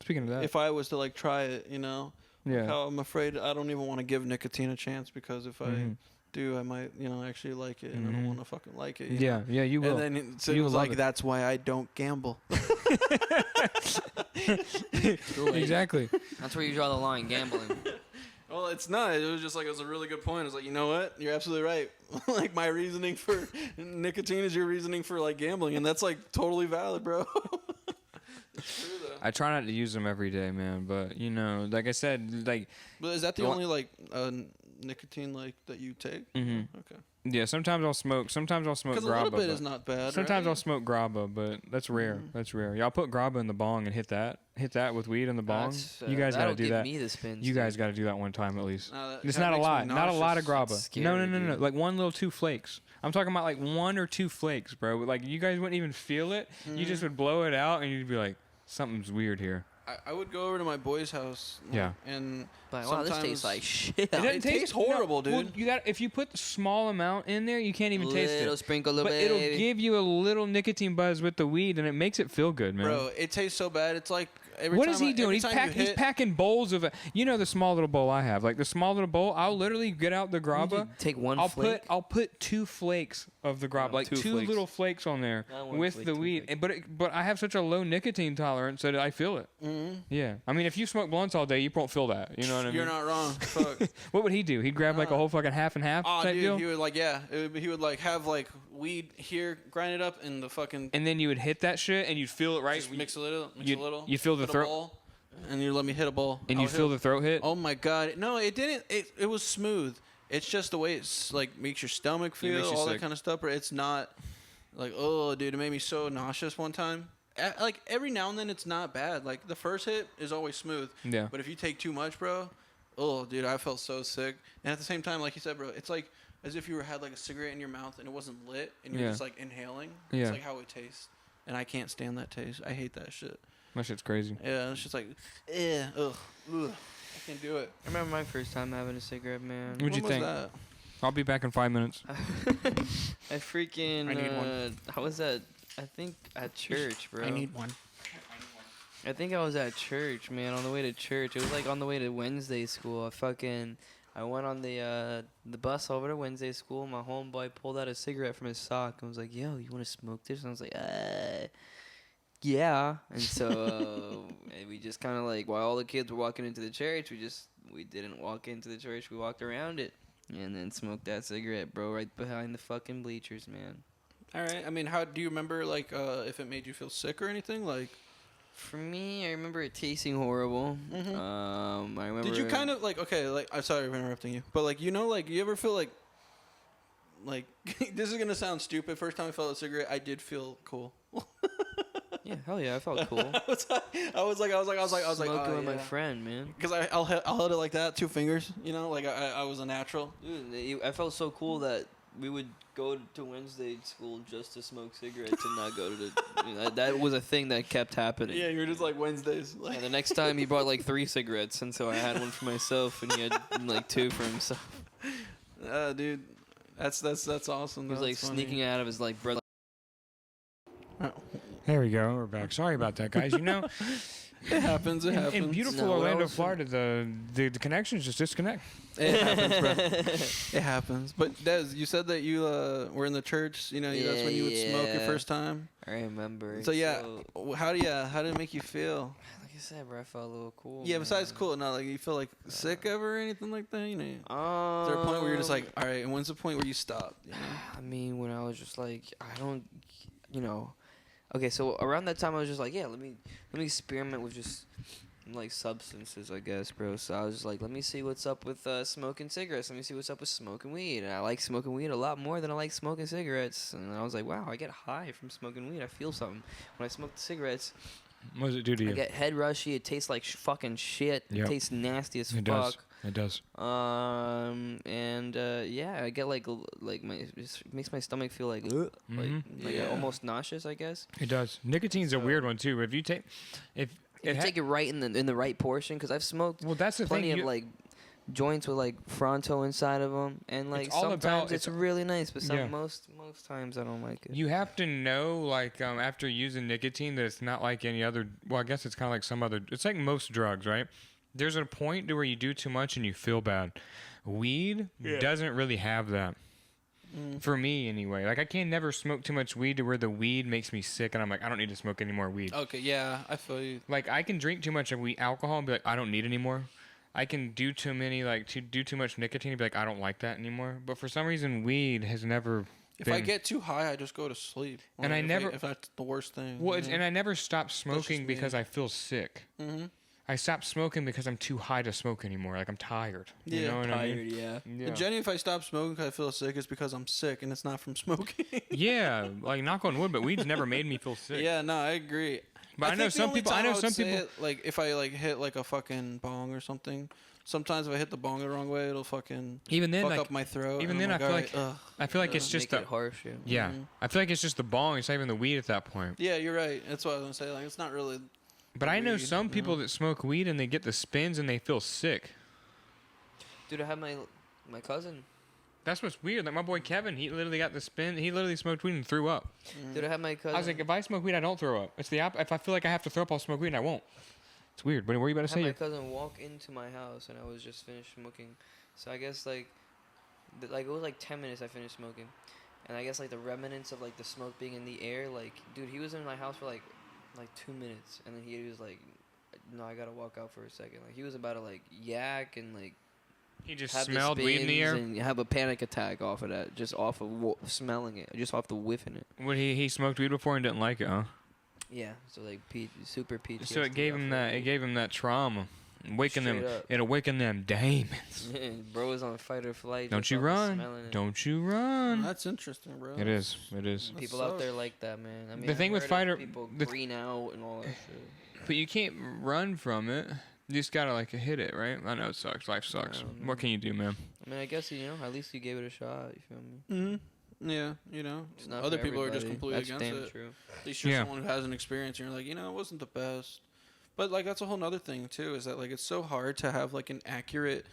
Speaking of that, if I was to like try it, you know, yeah, how I'm afraid I don't even want to give nicotine a chance because if I Mhm. do, I might, you know, actually like it, and I don't Mhm. want to fucking like it. you yeah, know? yeah, you will. And then Sid You was will love like, it. "That's why I don't gamble." Exactly. That's where you draw the line, gambling. Well, it's not. It was just like it was a really good point. It was like, you know what? You're absolutely right. Like my reasoning for nicotine is your reasoning for like gambling, and that's like totally valid, bro. It's true though. I try not to use them every day, man. But you know, like I said, like But is that the Go on. only like nicotine like that you take? Mhm. Okay. yeah. Sometimes I'll smoke. Sometimes I'll smoke Because a grabba. little bit but is not bad. sometimes right? I'll smoke grabba, but that's rare. That's rare. Y'all put grabba in the bong and hit that with weed in the bong. That's, You guys that'll gotta do give that. me the spins. You dude. guys got to do that one time at least. Nah, that It's kinda not a makes me lot. Not a lot of nauseous. grabba. It's No, no, scary, no, no. dude. Like one little 2 flakes. I'm talking about like 1 or 2 flakes, bro. Like you guys wouldn't even feel it. You just would blow it out and you'd be like, something's weird here. I would go over to my boy's house. Yeah. And But wow, this sometimes- tastes like shit. It doesn't it tastes horrible, Well, dude. you got if you put a small amount in there, you can't even taste Little it. sprinkle of But baby. it'll give you a little nicotine buzz with the weed, and it makes it feel good, man. bro, it tastes so bad. It's like every What time is he doing? every He's, time you he's hit- packing bowls of it. You know the small little bowl I have, like the small little bowl. I'll literally get out the grabba. Take one I'll flake. I'll put 2 flakes of the grabba, Oh, like 2 2 flakes. little flakes on there Not one with flake, the 2 weed. flakes. But I have such a low nicotine tolerance that I feel it. Mhm. Yeah, I mean, if you smoke blunts all day, you won't feel that. You know what I mean? You're not wrong. Fuck. What would he do? He'd grab like a Nah. whole fucking half and half Oh, type dude, deal, he would like he would like have like weed here, grind it up in the fucking. and then you would hit that shit, and you'd feel it right. Just mix a little, you feel the put a throat- bowl, and you let me hit a bowl, and I you would feel hit- the throat hit. Oh my god! No, it didn't. It was smooth. It's just the way it's like makes your stomach It feel, makes you all sick. that kind of stuff. But it's not like, oh, dude, it made me so nauseous one time. Like every now and then, it's not bad. Like the first hit is always smooth. Yeah. But if you take too much, bro, oh, dude, I felt so sick. And at the same time, like you said, bro, it's like as if you had like a cigarette in your mouth and it wasn't lit, and you're Yeah. just like inhaling. Yeah. It's like how it tastes, and I can't stand that taste. I hate that shit. That shit's crazy. Yeah, it's just like, ugh. I can't do it. I remember my first time having a cigarette, man. What'd you When was think? that? I'll be back in 5 minutes. I freaking. I need one. I was at. I think at church, bro. I need one. I think I was at church, man, on the way to church. It was like on the way to Wednesday school. I went on the bus over to Wednesday school. My homeboy pulled out a cigarette from his sock and was like, "Yo, you want to smoke this?" And I was like, yeah. And so and we just kind of like, while all the kids were walking into the church, we didn't walk into the church. We walked around it and then smoked that cigarette, bro, right behind the fucking bleachers, man. All right. I mean, how do you remember, like, if it made you feel sick or anything? Like, For me, I remember it tasting horrible. Mhm. I remember. did you kind of like? Okay, like, I'm sorry for interrupting you, but like, like, you ever feel like this is gonna sound stupid. First time I felt a cigarette, I did feel cool. Yeah, hell yeah, I felt cool. I was like, Smoking oh, with my yeah. friend, man. Because I'll hold it like that, 2 fingers, like I was a natural. Dude, I felt so cool that we would go to Wednesday school just to smoke cigarettes and not go to the. That was a thing that kept happening. Yeah, you were just like Wednesdays. Like, And the next time he brought like 3 cigarettes, and so I had one for myself, and he had like 2 for himself. dude, that's awesome. He was though. like That's funny. sneaking out of his like brother. There we go. We're back. Sorry about that, guys. You know, It happens. It happens. in beautiful No, what Orlando, else? Florida, the connections just disconnect. It happens, bro. It happens. But Des, you said that you were in the church. That's when you would smoke your Yeah. first time. I remember. So yeah, how did it make you feel? Like I said, bro, I felt a little cool. Yeah, besides man. cool, not like you feel like sick ever or anything like that. Is there Is a point where you're just like, all right, and when's the point where you stop? I mean, when I was just like, I don't, Okay, so around that time, I was just like, yeah, let me experiment with just like substances, I guess, bro. So I was just like, let me see what's up with smoking cigarettes. Let me see what's up with smoking weed. And I like smoking weed a lot more than I like smoking cigarettes. And I was like, wow, I get high from smoking weed. I feel something. When I smoke the cigarettes, What does it do to I you? get head rushy. It tastes like fucking shit. Yep. It tastes nasty as It fuck. does. It does. Yeah, I get like it makes my stomach feel like Mhm. Yeah. almost nauseous, I guess. It does. Nicotine's a So- weird one too. If you take, If you take it right in the right portion, because I've smoked well, that's the plenty thing. of like joints with like Fronto inside of them, and like It's all sometimes about- it's it's- really nice, but Yeah. most times I don't like it. You have to know, like, after using nicotine, that it's not like any other. Well, I guess it's kind of like some other. It's like most drugs, right? There's a point to where you do too much and you feel bad. Weed doesn't really have that. For me, anyway. Like, I can't never smoke too much weed to where the weed makes me sick, and I'm like, I don't need to smoke any more weed. Okay, yeah, I feel you. Like, I can drink too much of alcohol and be like, I don't need any more. I can do too many, like, do too much nicotine and be like, I don't like that anymore. But for some reason, weed has never. If I get too high, I just go to sleep. And I never- if that's the worst thing. Well, and I never stopped just smoking because me. I feel sick. Mm-hmm. I stopped smoking because I'm too high to smoke anymore. Like, I'm tired. You Yeah, know what I mean? yeah. Yeah. And Jenny, if I stop smoking because I feel sick, it's because I'm sick, and it's not from smoking. Yeah, like, knock on wood, but weed's never made me feel sick. Yeah, no, I agree. But I know think the some only people- I time know would some say people- it, like, if I like hit like a fucking bong or something. Sometimes if I hit the bong the wrong way, it'll fucking Even then, fuck like, up my throat. even and then, I'm I feel alright, ugh. I feel like it's just Make the. it harsh. Yeah, Mhm. I feel like it's just the bong. It's not even the weed at that point. Yeah, you're right. That's what I was gonna say. Like, it's not really. But I know Weed, some yeah. people that smoke weed and they get the spins and they feel sick. Dude, I have my cousin. That's what's weird. Like, my boy Kevin, he literally got the spin. He literally smoked weed and threw up. Dude, I have my cousin. I was like, if I smoke weed, I don't throw up. It's the if I feel like I have to throw up, I'll smoke weed and I won't. It's weird. What were you about to I had say? my cousin walk into my house, and I was just finished smoking. So I guess like it was like 10 minutes I finished smoking, and I guess like the remnants of like the smoke being in the air, like dude, he was in my house for like 2 minutes, and then he was like, no, I gotta walk out for a second. Like he was about to like yak and like He just have the smelled weed in the spins air. and have a panic attack off of that, just off of smelling it, just off the whiffing it. When he smoked weed before and didn't like it, huh? Yeah, so like super PTSD. So it gave off him of that. It gave him that trauma. Waking them. Straight up. It awakened them demons. Bro was on fight or flight. Don't just you off of run. smelling it. Don't you run. That's interesting, bro. It is. It is. That People out sucks. there like that, man. I mean, The thing I've with heard of fighter- people the- green out and all that shit. But you can't run from it. You just gotta like hit it, right? I know it sucks. Life sucks. don't know. What can you do, man? I mean, I guess at least you gave it a shot. You feel me? Mm-hmm. Yeah, you know, It's not other for people are just everybody. completely That's against damn it. true. At least you're Yeah. someone who has an experience, and you're like, you know, it wasn't the best. But like that's a whole nother thing too. Is that like it's so hard to have like an accurate,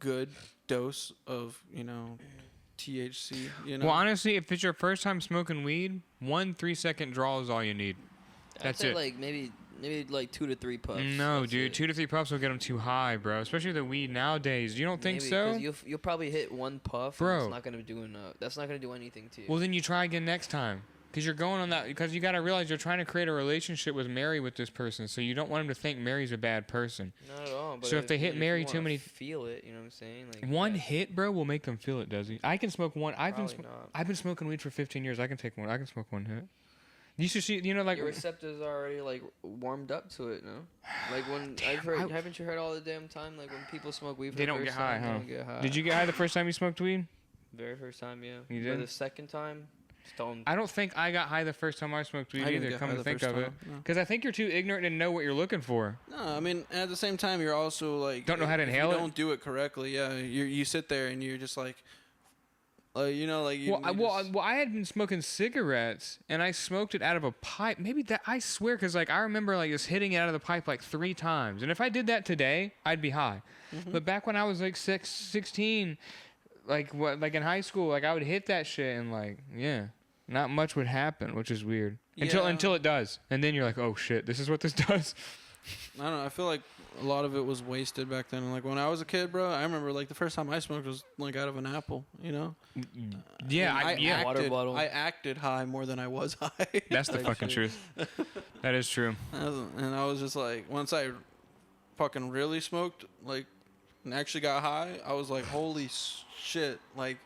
good dose of THC. You know. Well, honestly, if it's your first time smoking weed, 1 3-second draw is all you need. I'd That's say it. like maybe like 2 to 3 puffs. No, That's dude, it. 2 to 3 puffs will get them too high, bro. Especially the weed nowadays. You don't think Maybe, so? 'cause you'll probably hit one puff. Bro. And it's not gonna do enough. That's not gonna do anything to you. Well, then you try again next time. Because you're going on that. Because you got to realize you're trying to create a relationship with Mary with this person. So you don't want him to think Mary's a bad person. Not at all. But So if they hit you Mary too wanna many- feel it. You know what I'm saying? Like One that- hit, bro, will make them feel it, does he? I can smoke one. Probably not. I've been smoking weed for 15 years. I can take one. I can smoke one hit. You should see, like. Your receptors are already like warmed up to it, no? Like when I've heard, haven't you heard all the damn time? Like when people smoke weed, for They the don't first get high, time, huh? They don't get high. Did you get high the first time you smoked weed? Very first time, yeah. You But did? the second time, stoned. I don't think I got high the first time I smoked weed I didn't either, get come high to the think first of it. time, no. Because I think you're too ignorant to know what you're looking for. No, I mean at the same time you're also like Don't know how to if inhale you it? don't do it correctly. Yeah, you sit there and you're just like, you know, like you. Well, you just- I had been smoking cigarettes, and I smoked it out of a pipe. Maybe that, I swear, because like I remember like just hitting it out of the pipe like 3 times. And if I did that today, I'd be high. Mm-hmm. But back when I was like 16, like in high school, like I would hit that shit, and like not much would happen, which is weird. Yeah. Until it does, and then you're like, oh shit, this is what this does. I don't know. I feel like a lot of it was wasted back then. Like when I was a kid, bro, I remember like the first time I smoked was like out of an apple. You know. Yeah, And yeah. acted, Water bottle. I acted high more than I was high. That's the Like fucking shit. truth. That is true. And I was just like, once I fucking really smoked, like, and actually got high, I was like, holy shit, like,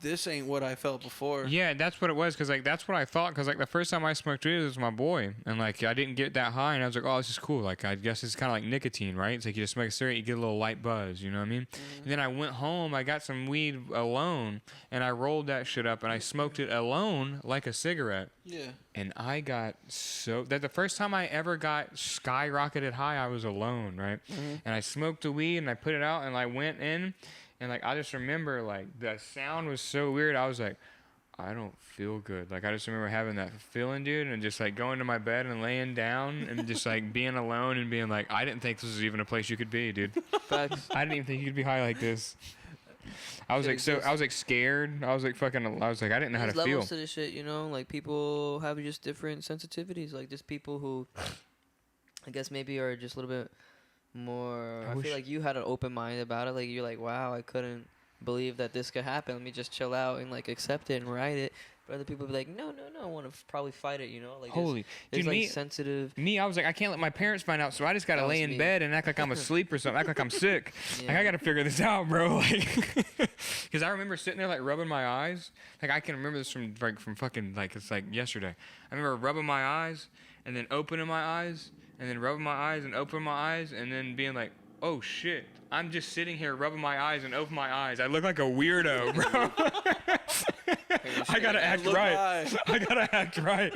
this ain't what I felt before. Yeah, that's what it was, because like that's what I thought, because like the first time I smoked weed was my boy, and like I didn't get that high, and I was like, oh, this is cool. Like I guess it's kind of like nicotine, right? It's like you just smoke a cigarette, you get a little light buzz, you know what I mean? And then I went home, I got some weed alone, and I rolled that shit up, and I smoked it alone like a cigarette. Yeah. And I got that the first time I ever got skyrocketed high, I was alone, right? And I smoked the weed and I put it out and I went in, and like I just remember like the sound was so weird. I was like, I don't feel good. Like I just remember having that feeling, dude, and just like going to my bed and laying down and just like being alone and being like, I didn't think this was even a place you could be, dude. Facts. I didn't even think you could be high like this. I was Shit like exists. I was like scared. I was like I didn't know how There's to feel. levels to this shit, you know. Like people have just different sensitivities. Like just people who, I guess maybe are just a little bit more. I wish- feel like you had an open mind about it. Like you're like, wow, I couldn't believe that this could happen. Let me just chill out and like accept it and write it. But other people be like, no, I want to probably fight it. You know, like Holy, there's dude, like me, sensitive. Me, I was like, I can't let my parents find out, so I just gotta That was lay in me. bed and act like I'm asleep or something, act like I'm sick. Like Yeah. I gotta figure this out, bro. Like, because I remember sitting there like rubbing my eyes. Like I can remember this from fucking like it's like yesterday. I remember rubbing my eyes and then opening my eyes and then rubbing my eyes and opening my eyes and then being like, oh shit, I'm just sitting here rubbing my eyes and open my eyes. I look like a weirdo, bro. I gotta act Look right. high. I gotta act right.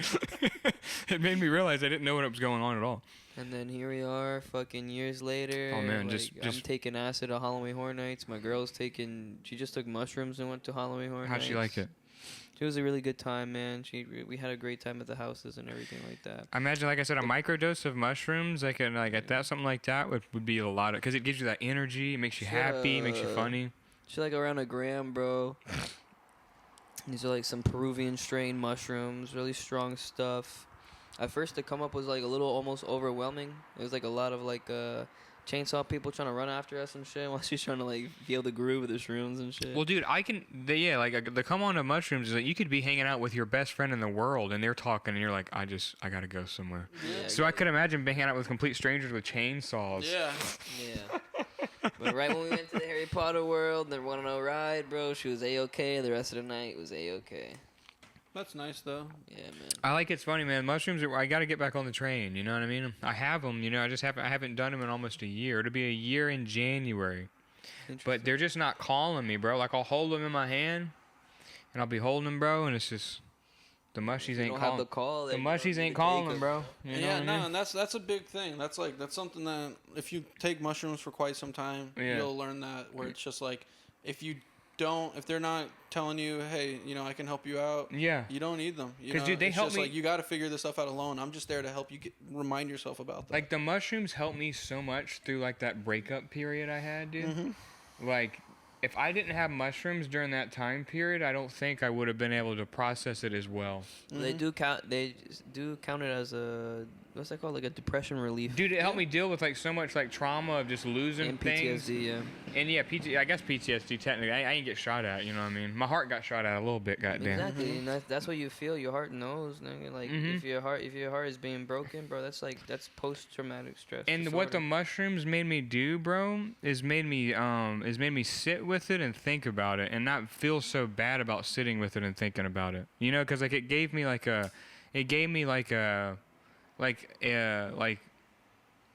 It made me realize I didn't know what was going on at all. And then here we are, fucking years later. Oh, man, like, just- I'm taking acid at Halloween Horror Nights. My girl's she just took mushrooms and went to Halloween Horror Nights. How'd she like it? It was a really good time, man. We had a great time at the houses and everything like that. I imagine, like I said, a microdose of mushrooms, like at that something like that would be a lot of, because it gives you that energy, it makes you happy, it makes you Shut funny. She's like around a gram, bro. These are like some Peruvian strain mushrooms, really strong stuff. At first, the come up was like a little almost overwhelming. It was like a lot of like chainsaw people trying to run after us and shit while she's trying to like feel the groove of the shrooms and shit. Well, dude, the come on of mushrooms is that you could be hanging out with your best friend in the world and they're talking and you're like, I gotta go somewhere. Yeah, So I could imagine being hanging out with complete strangers with chainsaws. Yeah. Yeah. But right when we went to the Harry Potter world and they went on a ride, bro, she was A-okay. The rest of the night was A-okay. That's nice though. Yeah, man. I like it's funny, man. Mushrooms, I got to get back on the train. You know what I mean? I have them. You know, I haven't done them in almost a year. It'll be a year in January, but they're just not calling me, bro. Like I'll hold them in my hand, and I'll be holding them, bro, and it's just the mushies You ain't don't calling. have the call. The then you don't mushies need ain't to take calling, 'em. bro. You know Yeah, what no, I mean? and that's a big thing. That's something that if you take mushrooms for quite some time, Yeah. you'll learn that where it's just like if you if they're not telling you, hey, you know, I can help you out. Yeah. You don't need them. You 'Cause, know, dude, they it's help just me- like you got to figure this stuff out alone. I'm just there to help you remind yourself about that. Like the mushrooms helped me so much through like that breakup period I had, dude. Mm-hmm. Like, if I didn't have mushrooms during that time period, I don't think I would have been able to process it as well. They do count. They do count it as a what's that called? Like a depression relief. Dude, it helped me deal with like so much like trauma of just losing And things. PTSD, yeah. And yeah, I guess PTSD technically. I ain't get shot at, you know what I mean? My heart got shot at a little bit, goddamn. Exactly, and that's what you feel. Your heart knows, nigga. Like if your heart is being broken, bro, that's post traumatic stress. And disorder. what the mushrooms made me do, bro, is made me sit with it and think about it and not feel so bad about sitting with it and thinking about it. You know, cuz like it gave me like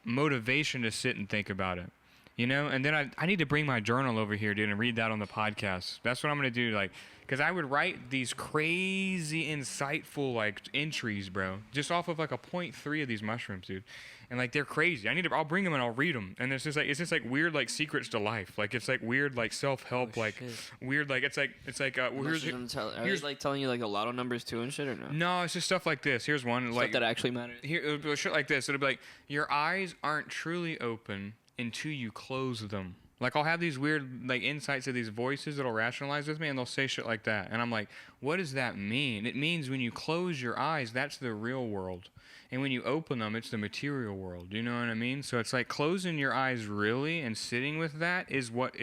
motivation to sit and think about it. You know, and then I need to bring my journal over here, dude, and read that on the podcast. That's what I'm gonna do, like, cause I would write these crazy, insightful like entries, bro, just off of like a 0.3 of these mushrooms, dude, and like they're crazy. I'll bring them and I'll read them, and it's just like weird like secrets to life, like it's like weird like self-help, like shit. weird like it's like well, Are they like telling you like a lotto numbers too and shit or no? no, it's just stuff like this. Here's one, Stuff like that actually matters. here it'll be shit like this. It'll be like your eyes aren't truly open until you close them. Like I'll have these weird like insights of these voices that'll rationalize with me, and they'll say shit like that, and I'm like, what does that mean? It means when you close your eyes, that's the real world, and when you open them, it's the material world. You know what I mean? So it's like closing your eyes really and sitting with that is what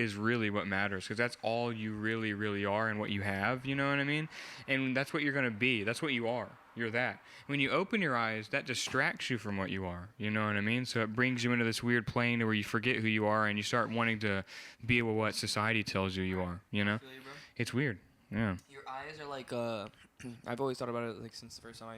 matters, because that's all you really, really are and what you have. You know what I mean? And that's what you're gonna be. That's what you are. You're that. When you open your eyes, that distracts you from what you are. You know what I mean? So it brings you into this weird plane where you forget who you are and you start wanting to be with what society tells you are. You know? It's weird. Yeah. Your eyes are like I've always thought about it like since the first time I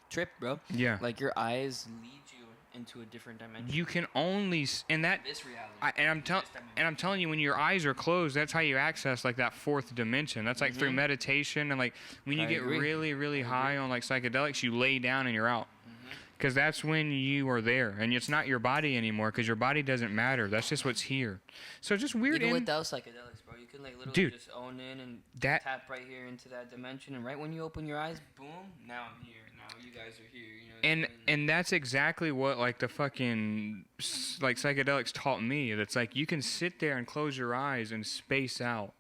tripped, bro. Yeah. Like your eyes lead you into a different dimension. You can only and that This reality. I'm telling you, when your eyes are closed, that's how you access like that fourth dimension. That's like through meditation, and like when you I get agree. really, really high on like psychedelics, you lay down and you're out. Because that's when you are there, and it's not your body anymore. Because your body doesn't matter. That's just what's here. So it's just weird. Even without psychedelics, bro, you can like literally Dude, just own in and that- tap right here into that dimension, and right when you open your eyes, boom, now I'm here. Now you guys are here. You know what I mean? And that's exactly what like the fucking like psychedelics taught me. That's like you can sit there and close your eyes and space out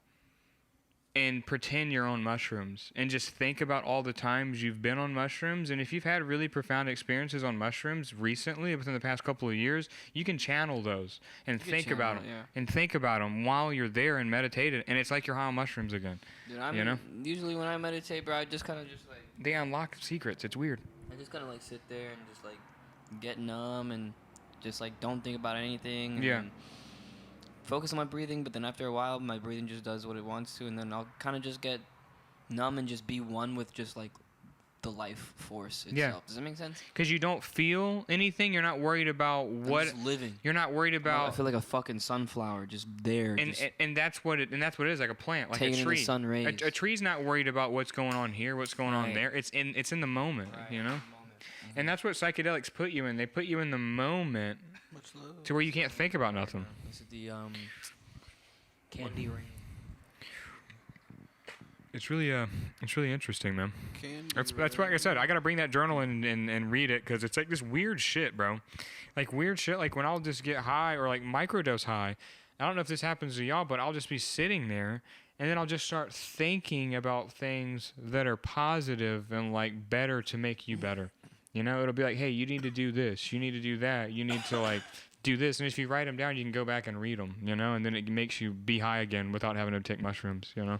and pretend you're on mushrooms and just think about all the times you've been on mushrooms. And if you've had really profound experiences on mushrooms recently within the past couple of years, you can channel those and You can think about them channel it, yeah. and think about them while you're there and meditate, and it's like you're high on mushrooms again. Dude, I you mean, know? usually when I meditate, bro, I just kind of just like They unlock secrets. It's weird. I just kind of like sit there and just like get numb and just like don't think about anything. And Yeah. then focus on my breathing, but then after a while, my breathing just does what it wants to, and then I'll kind of just get numb and just be one with just like the life force itself. Yeah. Does that make sense? Because you don't feel anything. You're not worried about what. I'm just living. You're not worried I about. feel like a fucking sunflower just there. And that's what it is, like a plant, like Taking a in the tree. sun rays. A tree's not worried about what's going on here, what's going on Right. there. It's in the moment, you know. And that's what psychedelics put you in. They put you in the moment Much love. to where you can't think about nothing. This is the candy rain. It's really interesting, man. Candy That's why, like I said, I gotta bring that journal and read it, because it's like this weird shit, bro. Like weird shit, like when I'll just get high or like microdose high. I don't know if this happens to y'all, but I'll just be sitting there and then I'll just start thinking about things that are positive and like better to make you better. You know, it'll be like, hey, you need to do this, you need to do that, you need to like do this, and if you write them down, you can go back and read them. You know, and then it makes you be high again without having to take mushrooms. You know.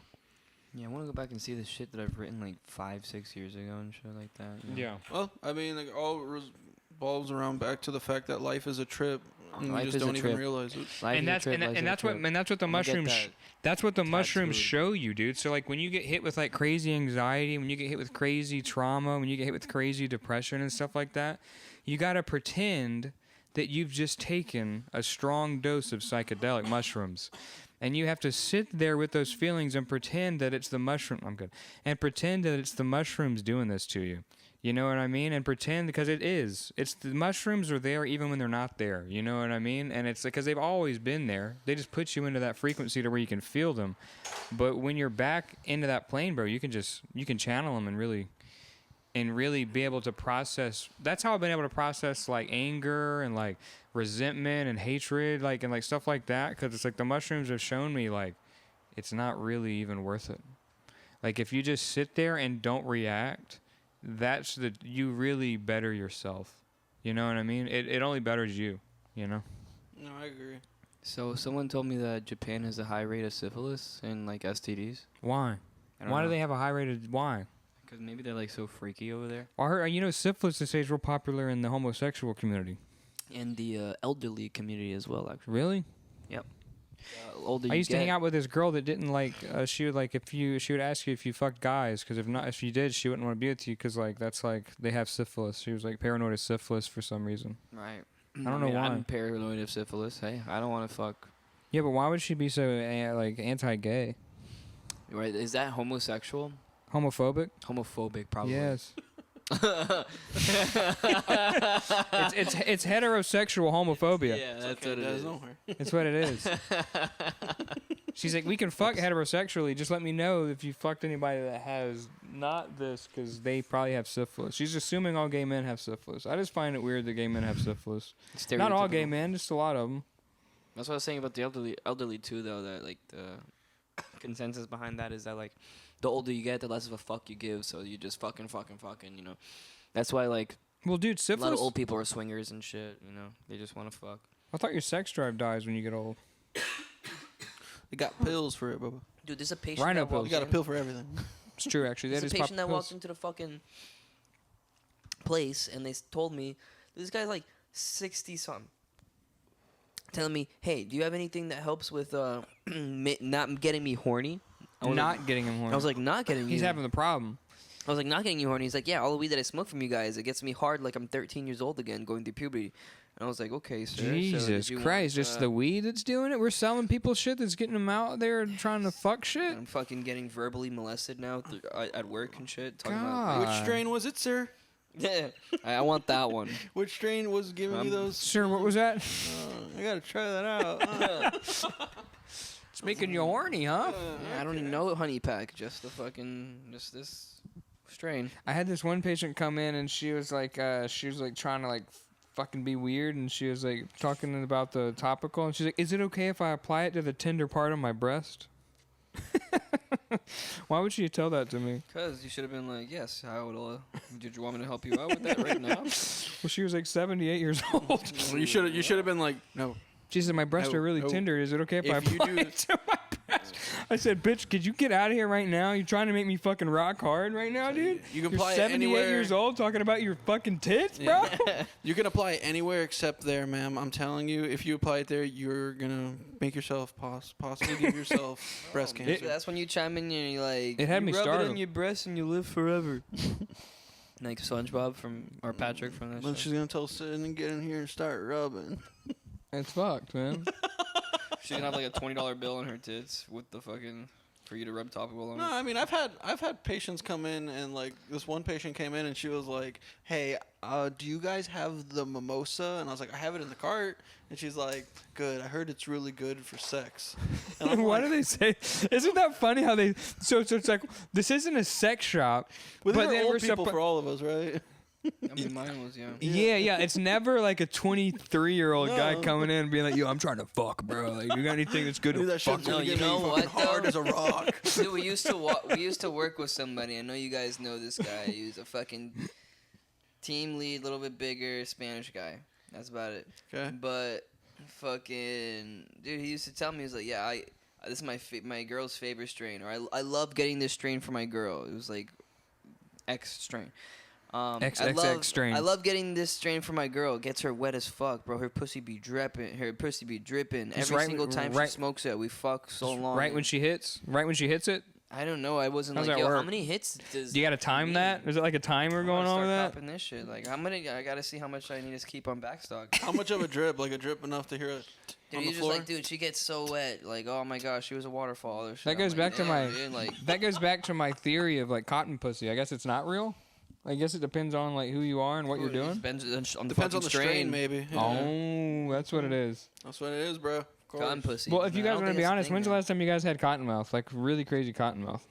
Yeah, I want to go back and see the shit that I've written like 5-6 years ago and shit like that. you know? Yeah. Well, I mean, like all revolves around back to the fact that life is a trip, and Life you is just a don't even trip. realize it. Life And is a that's trip, life is a that's trip. what the I'm gonna get mushrooms that that's what the mushrooms tattooed. show you, dude. So like when you get hit with like crazy anxiety, when you get hit with crazy trauma, when you get hit with crazy depression and stuff like that, you got to pretend that you've just taken a strong dose of psychedelic mushrooms. And you have to sit there with those feelings and pretend that it's the mushroom. I'm good. And pretend that it's the mushrooms doing this to you. You know what I mean? And pretend, because it is. It's the mushrooms are there even when they're not there. You know what I mean? And it's because they've always been there. They just put you into that frequency to where you can feel them. But when you're back into that plane, bro, you can channel them and really be able to process. That's how I've been able to process like anger and like resentment and hatred, like and like stuff like that. Because it's like the mushrooms have shown me like it's not really even worth it. Like if you just sit there and don't react, you really better yourself. You know what I mean? It only betters you, you know? No, I agree. So someone told me that Japan has a high rate of syphilis and like STDs. Why? Why do they have a high rate of, why? Because maybe they're like so freaky over there. I heard, you know, syphilis is real popular in the homosexual community. And the elderly community as well, actually. Really? Yep. Older I you used to get- hang out with this girl that didn't like, she would like, she would ask you if you fucked guys, because if you did, she wouldn't want to be with you, because like, that's like, they have syphilis. She was like paranoid of syphilis for some reason. Right. I don't know why. I'm paranoid of syphilis. Hey, I don't want to fuck. Yeah, but why would she be so, like, anti-gay? Right? Is that homosexual? Homophobic? Homophobic, probably. Yes. it's heterosexual homophobia. Yeah, that's Okay, what it that is. nowhere. That's what it is. She's like, we can fuck heterosexually. Just let me know if you fucked anybody that has not this, because they probably have syphilis. She's assuming all gay men have syphilis. I just find it weird that gay men have syphilis. Not all gay Stereotypical. men, just a lot of them. That's what I was saying about the elderly too, though. That like the consensus behind that is that like the older you get, the less of a fuck you give. So you just fucking. You know, that's why like Well, dude, a lot syphilis. of old people are swingers and shit. You know, they just want to fuck. I thought your sex drive dies when you get old. They got pills for it, Bubba. Dude, there's a patient. Rhino that pills. walked You got a in- pill for everything. It's true, actually. There's That a is patient that pills. walked into the fucking place and they told me this guy's like 60 something, telling me, "Hey, do you have anything that helps with not getting me horny?" I was Not getting him horny. I was like, "Not getting he's you." having the problem. I was like, "Not getting you horny." He's like, "Yeah, all the weed that I smoke from you guys, it gets me hard like I'm 13 years old again, going through puberty." And I was like, "Okay, sir." so did Jesus you Christ, want, just the weed that's doing it? We're selling people shit that's getting them out there trying to fuck shit? I'm fucking getting verbally molested now at work and shit. Talking God. Which strain was it, sir? about, I want that one. Which strain was giving you those? Sir, what was that? I gotta try that out. It's making you horny, huh? I don't even know honey pack, just this strain. I had this one patient come in and she was like trying to like fucking be weird, and she was like talking about the topical, and she's like, "Is it okay if I apply it to the tender part of my breast?" Why would she tell that to me? Because you should have been like, yes, how would did you want me to help you out with that right now? Well, she was like 78 years old. You should have been like, no. She said, "My breasts No, are really no. tender. Is it okay if I If you apply do- it to my breast?" I said, "Bitch, could you get out of here right now? You're trying to make me fucking rock hard right now, dude. You can You're apply it 78 anywhere. years old talking about your fucking tits, bro." You can apply it anywhere except there, ma'am. I'm telling you, if you apply it there, you're gonna make yourself possibly give yourself breast cancer. That's when you chime in and you're like, It had you me rub it startled. on your breast and you live forever. Like SpongeBob or Patrick from that Then show. she's gonna tell Sid and get in here and start rubbing. It's fucked, man. She's gonna have like a $20 bill on her tits with the fucking for you to rub topical on No, it. I mean I've had patients come in and like this one patient came in and she was like, "Hey, do you guys have the mimosa?" And I was like, "I have it in the cart." And she's like, "Good. I heard it's really good for sex." And I'm Why like, do they say? Isn't that funny how they? So it's like this isn't a sex shop, But but they're then old we're people suppo- for all of us, right? I mean, mine was young. Yeah. It's never like a 23-year-old guy No. coming in and being like, "Yo, I'm trying to fuck, bro. Like, you got anything that's good Dude, to that fuck?" shit's No, gonna you get me know fucking what, hard though? as a rock. Dude, we used to work with somebody. I know you guys know this guy. He was a fucking team lead, a little bit bigger Spanish guy. That's about it. Okay. But fucking dude, he used to tell me, he was like, "Yeah, this is my girl's favorite strain, or I love getting this strain for my girl." It was like X strain. XXX strain. I love getting this strain for my girl. It gets her wet as fuck, bro. Her pussy be dripping. Just Every right- single time right- she smokes it. We fuck so long. Right when she hits it. I don't know. I wasn't How's like, that yo, how work? many hits does? Do you got to time me? that? Is it like a timer going on with that? Copping this shit. Like, how many? I gotta see how much I need to keep on backstock. How much of a drip? Like a drip enough to hear it Dude, on you're the just floor? like, dude, she gets so wet. Like, oh my gosh, she was a waterfall. Or shit. That I'm goes like, back to damn, my dude, like, that goes back to my theory of like cotton pussy. I guess it's not real. I guess it depends on like who you are and what you're doing. Depends on the Depends fucking on the strain, maybe. Yeah. Oh, that's what it is. That's what it is, bro. Of course. Cotton pussy. Well, if you Man, I guys don't want to think be that's a honest, thing when's the now. last time you guys had cottonmouth? Like really crazy cottonmouth.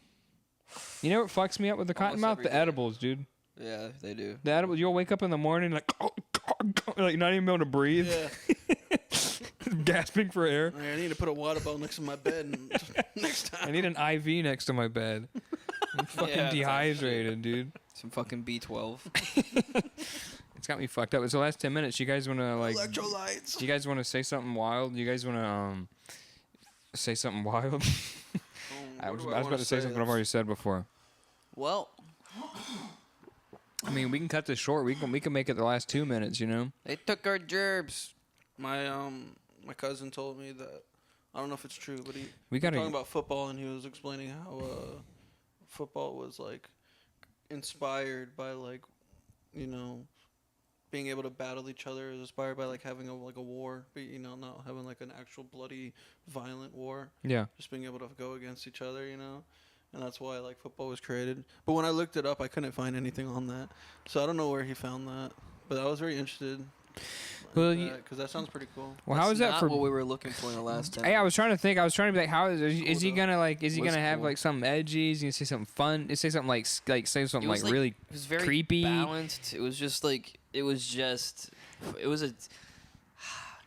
You know what fucks me up with the Almost cottonmouth? every The day. edibles, dude. Yeah, they do. The edibles. You'll wake up in the morning like, like not even able to breathe, Yeah. gasping for air. I need to put a water bottle next to my bed next time. I need an IV next to my bed. I'm fucking Yeah, it's like dehydrated, dude. Some fucking B12. It's got me fucked up. It's the last 10 minutes. You guys want to like? Electrolytes. You guys want to say something wild? You guys want to say something wild? I was about to say something I've already said before. Well, I mean, we can cut this short. We can make it the last 2 minutes. You know. they took our gerbs. My cousin told me that, I don't know if it's true, but he We was gotta. talking about football, and he was explaining how football was like inspired by like, you know, being able to battle each other. It was inspired by like having a war, but you know, not having like an actual bloody, violent war. Yeah. Just being able to go against each other, you know. And that's why like football was created. But when I looked it up, I couldn't find anything on that. So I don't know where he found that. But I was very interested. Well, Because that sounds pretty cool. Well, how That's is that not for? what we were looking for in the last 10? Hey, I was trying to think. I was trying to be like, how is he Cool, gonna like? Is he Was gonna have cool. like something edgy? Is he gonna say something fun? Say something like say something was like really. It was very creepy. balanced. It was just like it was a.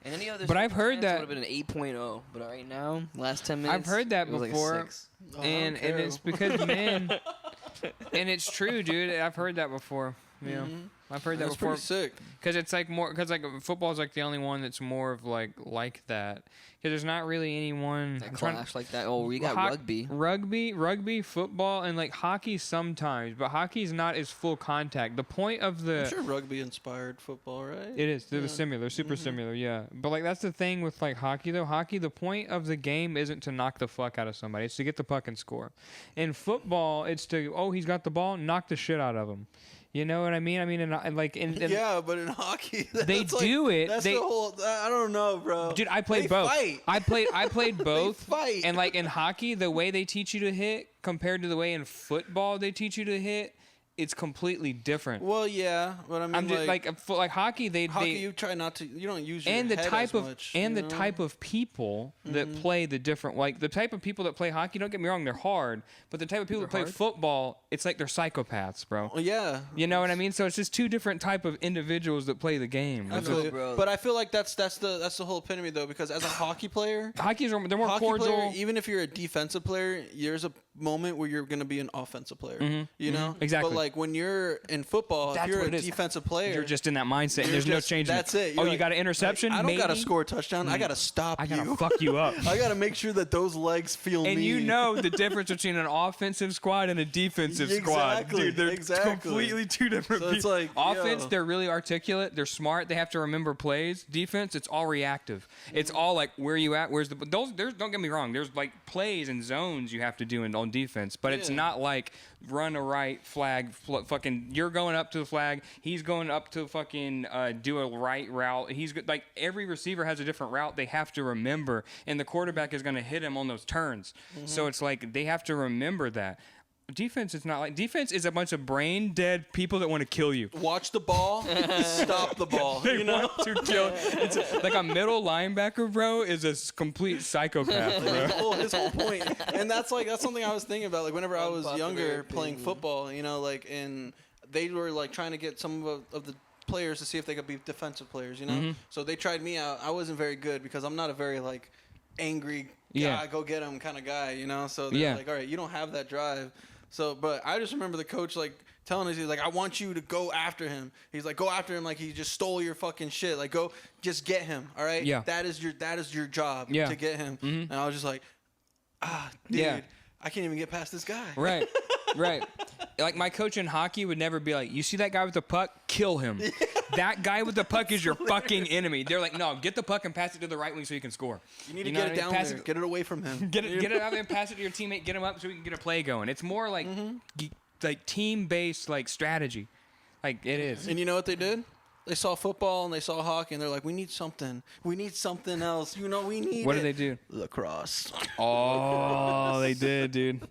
And any other But I've heard circumstance, that- it would have been an 8.0. But right now, last 10 minutes, I've heard that it was before. Like a 6. Oh, and it's because man, and it's true, dude. I've heard that before. Yeah, Mhm. I've heard that That's before. pretty sick. Because it's like more, because like football is like the only one that's more of like that. Because there's not really anyone. That I'm trying- clash like that. Oh, we got rugby. rugby, football, and like hockey sometimes, but hockey's not as full contact. The point of I'm the sure rugby inspired football, right? it is they're Yeah. similar, super Mhm. similar, yeah. But like that's the thing with like hockey though. Hockey, the point of the game isn't to knock the fuck out of somebody; it's to get the puck and score. In football, it's to he's got the ball, knock the shit out of him. You know what I mean? I mean, and like in Yeah, but in hockey, They that's like- do it. That's They- the whole. I don't know, bro. dude, I played They both. Fight. I played both. fight. And like in hockey, the way they teach you to hit compared to the way in football they teach you to hit, it's completely different. Well, yeah, but I mean, I'm just like hockey, hockey. they You try not to. You don't use your and the head type as of much, and you the know? type of people that play the different like the type of people that play hockey. Don't get me wrong, they're hard, but the type of people that play hard? football, it's like they're psychopaths, bro. Well, yeah. You know what I mean? So it's just two different type of individuals that play the game. I It's feel just- you. bro. But I feel like that's the whole epitome though, because as a hockey player, Hockey's they're more hockey cordial. player, even if you're a defensive player, there's a moment where you're gonna be an offensive player. You know, Exactly. But like when you're in football, That's if you're what a it is. defensive player, You're just in that mindset. And you're there's no just- changing. That's it. Oh, You're you like, got an interception? I don't gotta Maybe? score a touchdown. I gotta stop I gotta you. fuck you up. I gotta make sure that those legs feel And me. you know the difference between an offensive squad and a defensive squad. Exactly, Dude, they're exactly. completely two different So it's people. like, Offense, yo. they're really articulate. They're smart. They have to remember plays. Defense, it's all reactive. It's all like, where you at? Where's the... Don't get me wrong. There's like plays and zones you have to do on defense. But it's Yeah. not like run a right flag, fucking... You're going up to the flag. He's going up to fucking do a right route. Like, every receiver has a different route they have to remember. And the quarterback is going to hit him on those turns. So it's like, they have to remember that. Defense is not like... Defense is a bunch of brain dead people that want to kill you. watch the ball, stop the ball. They You know. want to kill. It's like a middle linebacker, bro, is a complete psychopath, bro. His whole point, and that's something I was thinking about. Like whenever I was Unpopular younger playing opinion. football, you know, like they were like trying to get some of the players to see if they could be defensive players, you know. Mm-hmm. So they tried me out. I wasn't very good because I'm not a very like angry Yeah. guy, go get him kind of guy, you know. So they're Yeah. like, all right, you don't have that drive. So, but I just remember the coach like telling us, he's like, I want you to go after him. He's like, go after him like he just stole your fucking shit. Like, go, just get him. All right. Yeah. That is your job. Yeah. To get him. Mhm. And I was just like, dude, Yeah. I can't even get past this guy. Right, right. Like my coach in hockey would never be like, "You see that guy with the puck? Kill him. That guy with the puck is your fucking enemy." They're like, "No, get the puck and pass it to the right wing so you can score. You need to know get what it I mean? down Pass there. Get it away from him. Get it out there and pass it to your teammate. Get him up so we can get a play going. It's more like like team based like strategy. Like it is. And you know what they did? they saw football and they saw hockey and they're like, we need something else. You know, we need. What it. did they do? Lacrosse. Oh, they did, dude.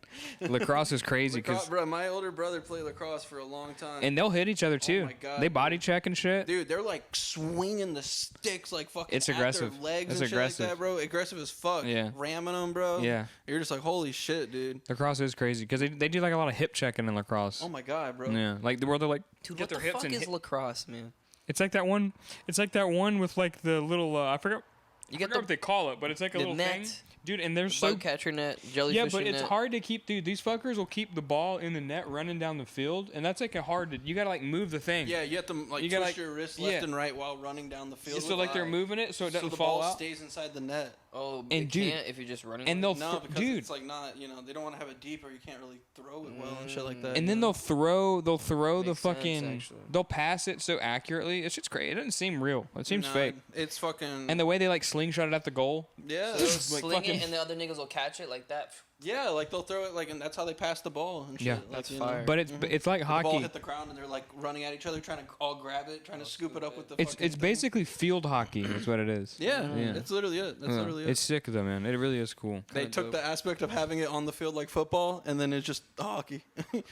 Lacrosse is crazy because Bro, my older brother played lacrosse for a long time. and they'll hit each other too. my God, they body check and shit. Dude, they're like swinging the sticks like fucking. It's at aggressive. Their legs It's and aggressive. shit like that, bro. Aggressive as fuck. Yeah. Ramming them, bro. Yeah. You're just like, holy shit, dude. Lacrosse is crazy because they do like a lot of hip checking in lacrosse. Oh my god, bro. Yeah, like the where they're like Dude, get what their the hips fuck and is hit- lacrosse, man? It's like that one. It's like that one with like the little. I forgot. You I get forgot what they call it, but it's like a the little net. thing, dude. And they're so bug catcher net, jellyfish yeah, but it's net. hard to keep. Dude, these fuckers will keep the ball in the net running down the field, and that's like a hard. You gotta like move the thing. Yeah, you have to like You twist gotta, like- your wrist yeah. left and right while running down the field. So with like they're it. moving it so it So doesn't the fall ball out. stays inside the net. Oh, And and dude- can't if you're just running. And with they'll it? No, fr- because dude. it's like not, you know, they don't want to have it deep or you can't really throw it well and shit like that. And you then know? they'll throw the Makes sense, fucking. actually. They'll pass it so accurately. It's just great. It doesn't seem real. It seems No, fake. It's fucking. And the way they like slingshot it at the goal. yeah, So they'll- they'll like sling fucking- it, and the other niggas will catch it like that. yeah, like they'll throw it like, and that's how they pass the ball and shit. Yeah. like, That's you know. fire. But it's like The ball hockey. hit the ground and they're like running at each other, trying to all grab it, trying to scoop it up with the. It's fucking it's thing. basically field hockey. Is what it is. Yeah, Yeah. it's literally it. That's Yeah. literally it. It's sick though, man. It really is cool. They Kinda took dope. the aspect of having it on the field like football, and then it's just hockey. And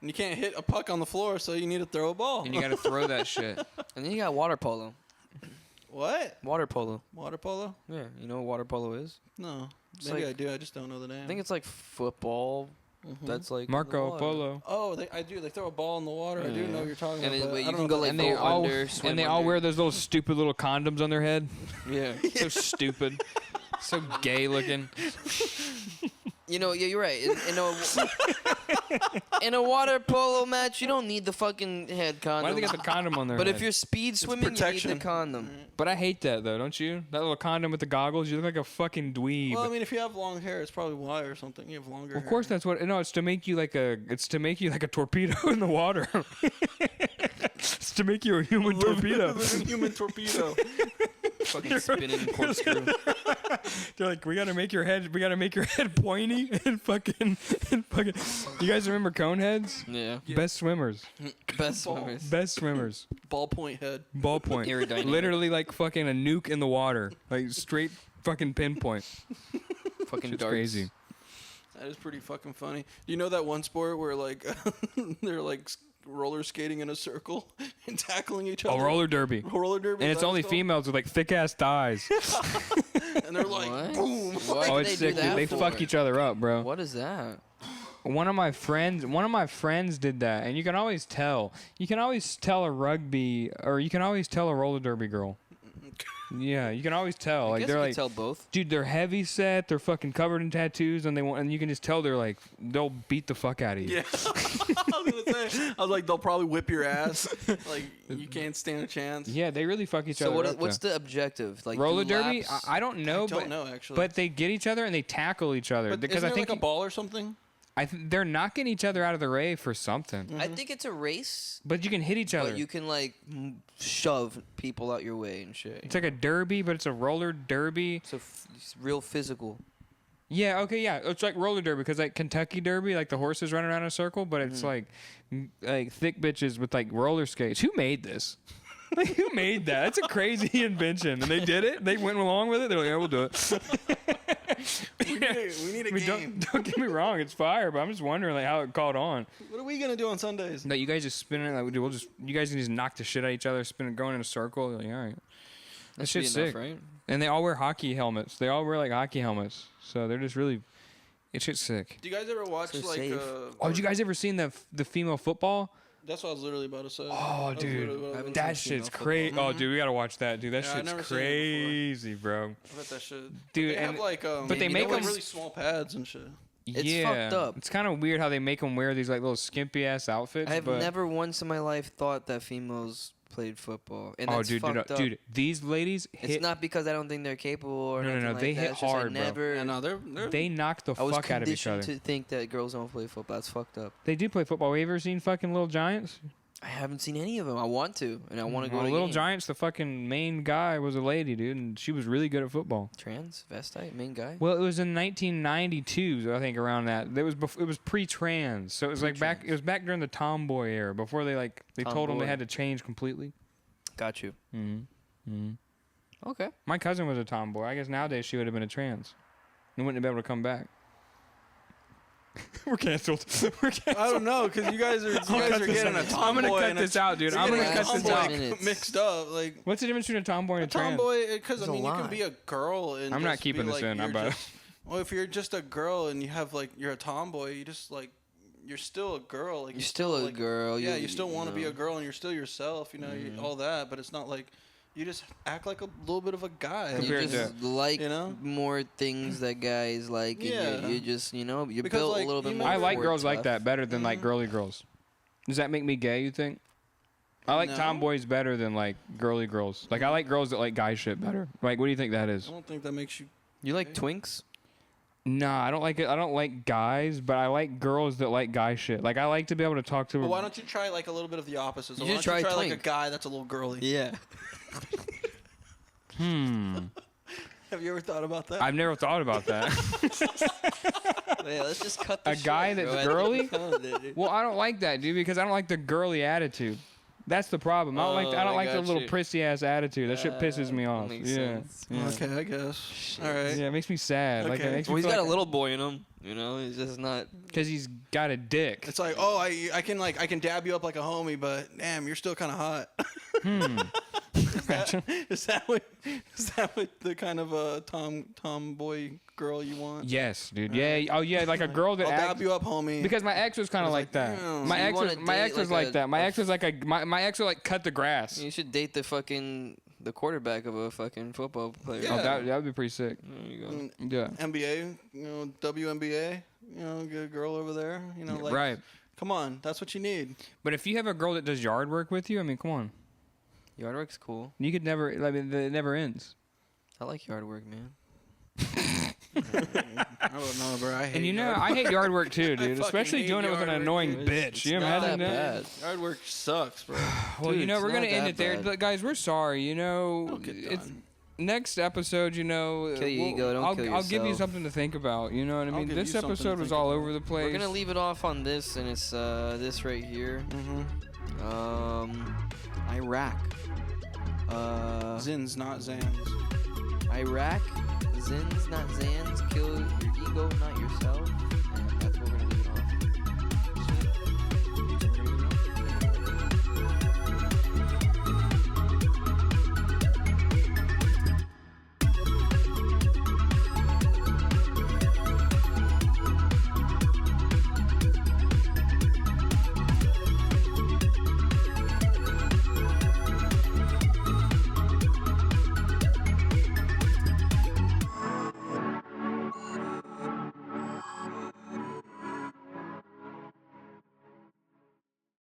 you can't hit a puck on the floor, so you need to throw a ball. And you gotta throw that shit. And then you got water polo. What? Water polo. Water polo? Yeah, you know what water polo is? No. It's Maybe like- I do. I just don't know the name. I think it's like football. Mhm. That's like in the Marco water. Polo. Oh, I do. They throw a ball in the water. I do Yeah. know what you're talking And about. then- but but I you don't can know go about like And that. they go all under, swim and they all under. wear those little stupid little condoms on their head. Yeah. So stupid. So gay looking. You know, yeah, you're right. In a water polo match, you don't need the fucking head condom. Why do they got the condom on their but head? if you're speed swimming, you need protection. the condom. But I hate that though, don't you? That little condom with the goggles. You look like a fucking dweeb. Well, I mean, if you have long hair, it's probably why or something. You have longer. Of course, that's what. No, it's to make you like a. It's to make you like a torpedo in the water. It's to make you a human torpedo. Human torpedo. Fucking spinning corkscrew. They're like, we gotta make your head. We gotta make your head pointy and fucking. You guys remember Coneheads? Yeah. Best swimmers. Best Ball. swimmers. Best swimmers. Ballpoint head. Ballpoint. Aerodynamic. Literally like fucking a nuke in the water. Like straight fucking pinpoint. Fucking It's darts. crazy. That is pretty fucking funny. You know that one sport where like they're like roller skating in a circle and tackling each other? Oh, roller derby. Roller derby. And is it's that what only called? females with like thick ass thighs. And they're like, What? boom. What Oh, do it's they do sick. Dude. that They for? fuck each other up, bro. What is that? One of my friends did that, and you can always tell. You can always tell a rugby, or you can always tell a roller derby girl. Yeah, you can always tell. I Like guess they're you like, can tell both. dude, they're heavy set. They're fucking covered in tattoos, and and you can just tell they're like, they'll beat the fuck out of you. Yeah. I was gonna say. I was like, they'll probably whip your ass. Like you can't stand a chance. Yeah, they really fuck each So other what? up. What's though. the objective? Like roller do derby? laps? I don't know, I don't but know actually. but they get each other and they tackle each other But because isn't I there think like a ball or something? they're knocking each other out of the ray for something. I think it's a race, But you can hit each other. but you can like shove people out your way and shit. It's like a derby, but it's a roller derby. So it's real physical. Yeah, okay, yeah. It's like roller derby because like Kentucky Derby, like the horses running around in a circle, but it's like thick bitches with like roller skates. Who made this? Like, who made that? That's a crazy invention, and they did it. They went along with it. They're like, yeah, we'll do it. We need a I mean, game. don't get me wrong, it's fire, but I'm just wondering like how it caught on. What are we gonna do on Sundays? No, you guys just spin it. Like, we'll just you guys can just knock the shit out of each other, spin it, going in a circle. You're like, all right, that should be shit's enough, sick. right? And they all wear hockey helmets. They all wear like hockey helmets, so they're just really, it's shit's sick. Do you guys ever watch So like? safe. Oh, did you guys ever seen the female football? That's what I was literally about to say. Oh, That was dude. literally what I was I haven't about That to say. seen shit's female crazy. football. Oh, dude, we gotta watch that, dude. That Yeah, I've shit's never seen it before. crazy, bro. I bet that shit. Dude, they and have like but they you make know them really small pads and shit. It's yeah, fucked up. It's kind of weird how they make them wear these like little skimpy ass outfits. I've but, never once in my life thought that females played football, and Oh, that's dude, fucked up. dude, these ladies It's hit. not because I don't think they're capable or No, no, nothing no, like they that. hit It's just hard, bro. I never. Yeah, no, they're They knock the I was fuck out of each conditioned other. to think that girls don't play football. That's fucked up. They do play football. Have you ever seen fucking Little Giants? I haven't seen any of them. I want to, and I want to go to Little game. Giants, the fucking main guy was a lady, dude, and she was really good at football. Transvestite, main guy. Well, it was in 1992, I think, around that. It was it was pre-trans, so it was like back. It was back during the tomboy era, before they told them they Tomboy. had to change completely. Got you. Okay. My cousin was a tomboy. I guess nowadays she would have been a trans. And wouldn't have been able to come back. We're canceled. We're canceled. I don't know, because you guys are getting a tomboy. I'm gonna cut and a- this out, dude. you're I'm gonna getting a cut this tomboy out. Minutes. mixed up. Like What's the difference between a tomboy and a trans? tomboy, because I There's a mean, you can lot. be a girl and I'm not just keeping be this like, in, you're I bet. just- Well, if you're just a girl and you have like you're a tomboy, you just like you're still a girl. Like You're still a like, girl. Yeah, you still want to be know. a girl and you're still yourself. You know, all that. But it's not like you just act like a little bit of a guy. You Compared just to- like you know? more things that guys like. And Yeah. you just, you're Because, built like, a little bit you more. I like for girls like tough. that better than like girly girls. Does that make me gay, you think? I like No. tomboys better than like girly girls. Like I like girls that like guy shit better. Like what do you think that is? I don't think that makes you. You like twinks? Nah, I don't like it. I don't like guys, but I like girls that like guy shit. Like I like to be able to talk to. Well, why don't you try like a little bit of the opposite? So You why just don't you try try like a twink. guy that's a little girly? Yeah. Have you ever thought about that? I've never thought about that. Yeah, let's just cut A guy that's girly? Well, I don't like that, dude, because I don't like the girly attitude. That's the problem. I don't like. I don't I like the got little you. prissy ass attitude. That shit pisses me off. Makes Yeah. sense. Yeah. Okay, I guess. All right. Yeah, it makes me sad. Like Okay. it makes Well, me he's got feel a like little boy in him. He's just not. because he's got a dick. It's like, oh, I can dab you up like a homie, but damn, you're still kind of hot. Is that what the kind of tomboy girl you want? Yes, dude. Yeah. Oh, yeah. Like a girl that I'll acts. dab you up, homie. Because my ex was kind of was like like, that. damn. My So you ex wanna was. My date ex was like like a- that. My ex was like a. My ex would like cut the grass. You should date the quarterback of a fucking football player. Yeah. Oh, that would be pretty sick. There you go. Mm, Yeah. NBA, WNBA, get a girl over there. Like, Right. come on, that's what you need. But if you have a girl that does yard work with you, I mean, come on. Yard work's cool. You could never. I mean, it never ends. I like yard work, man. I don't know, bro. I hate And yard I hate yard work too, dude. fucking Especially hate doing it with an yard work, annoying dude. bitch. It's You not imagine that that? bad. Yard work sucks, bro. Well, Dude, we're it's gonna not end that it there, bad. but guys, we're sorry. Don't get It's done. next episode. Kill your ego, don't I'll, kill I'll give you yourself. something to think about. You know what I I'll mean? give This you something to episode was think all about. over the place. We're gonna leave it off on this, and it's this right here. Iraq. Zins, not Zans. Iraq. Zins, not Zans. Kill your ego, not yourself.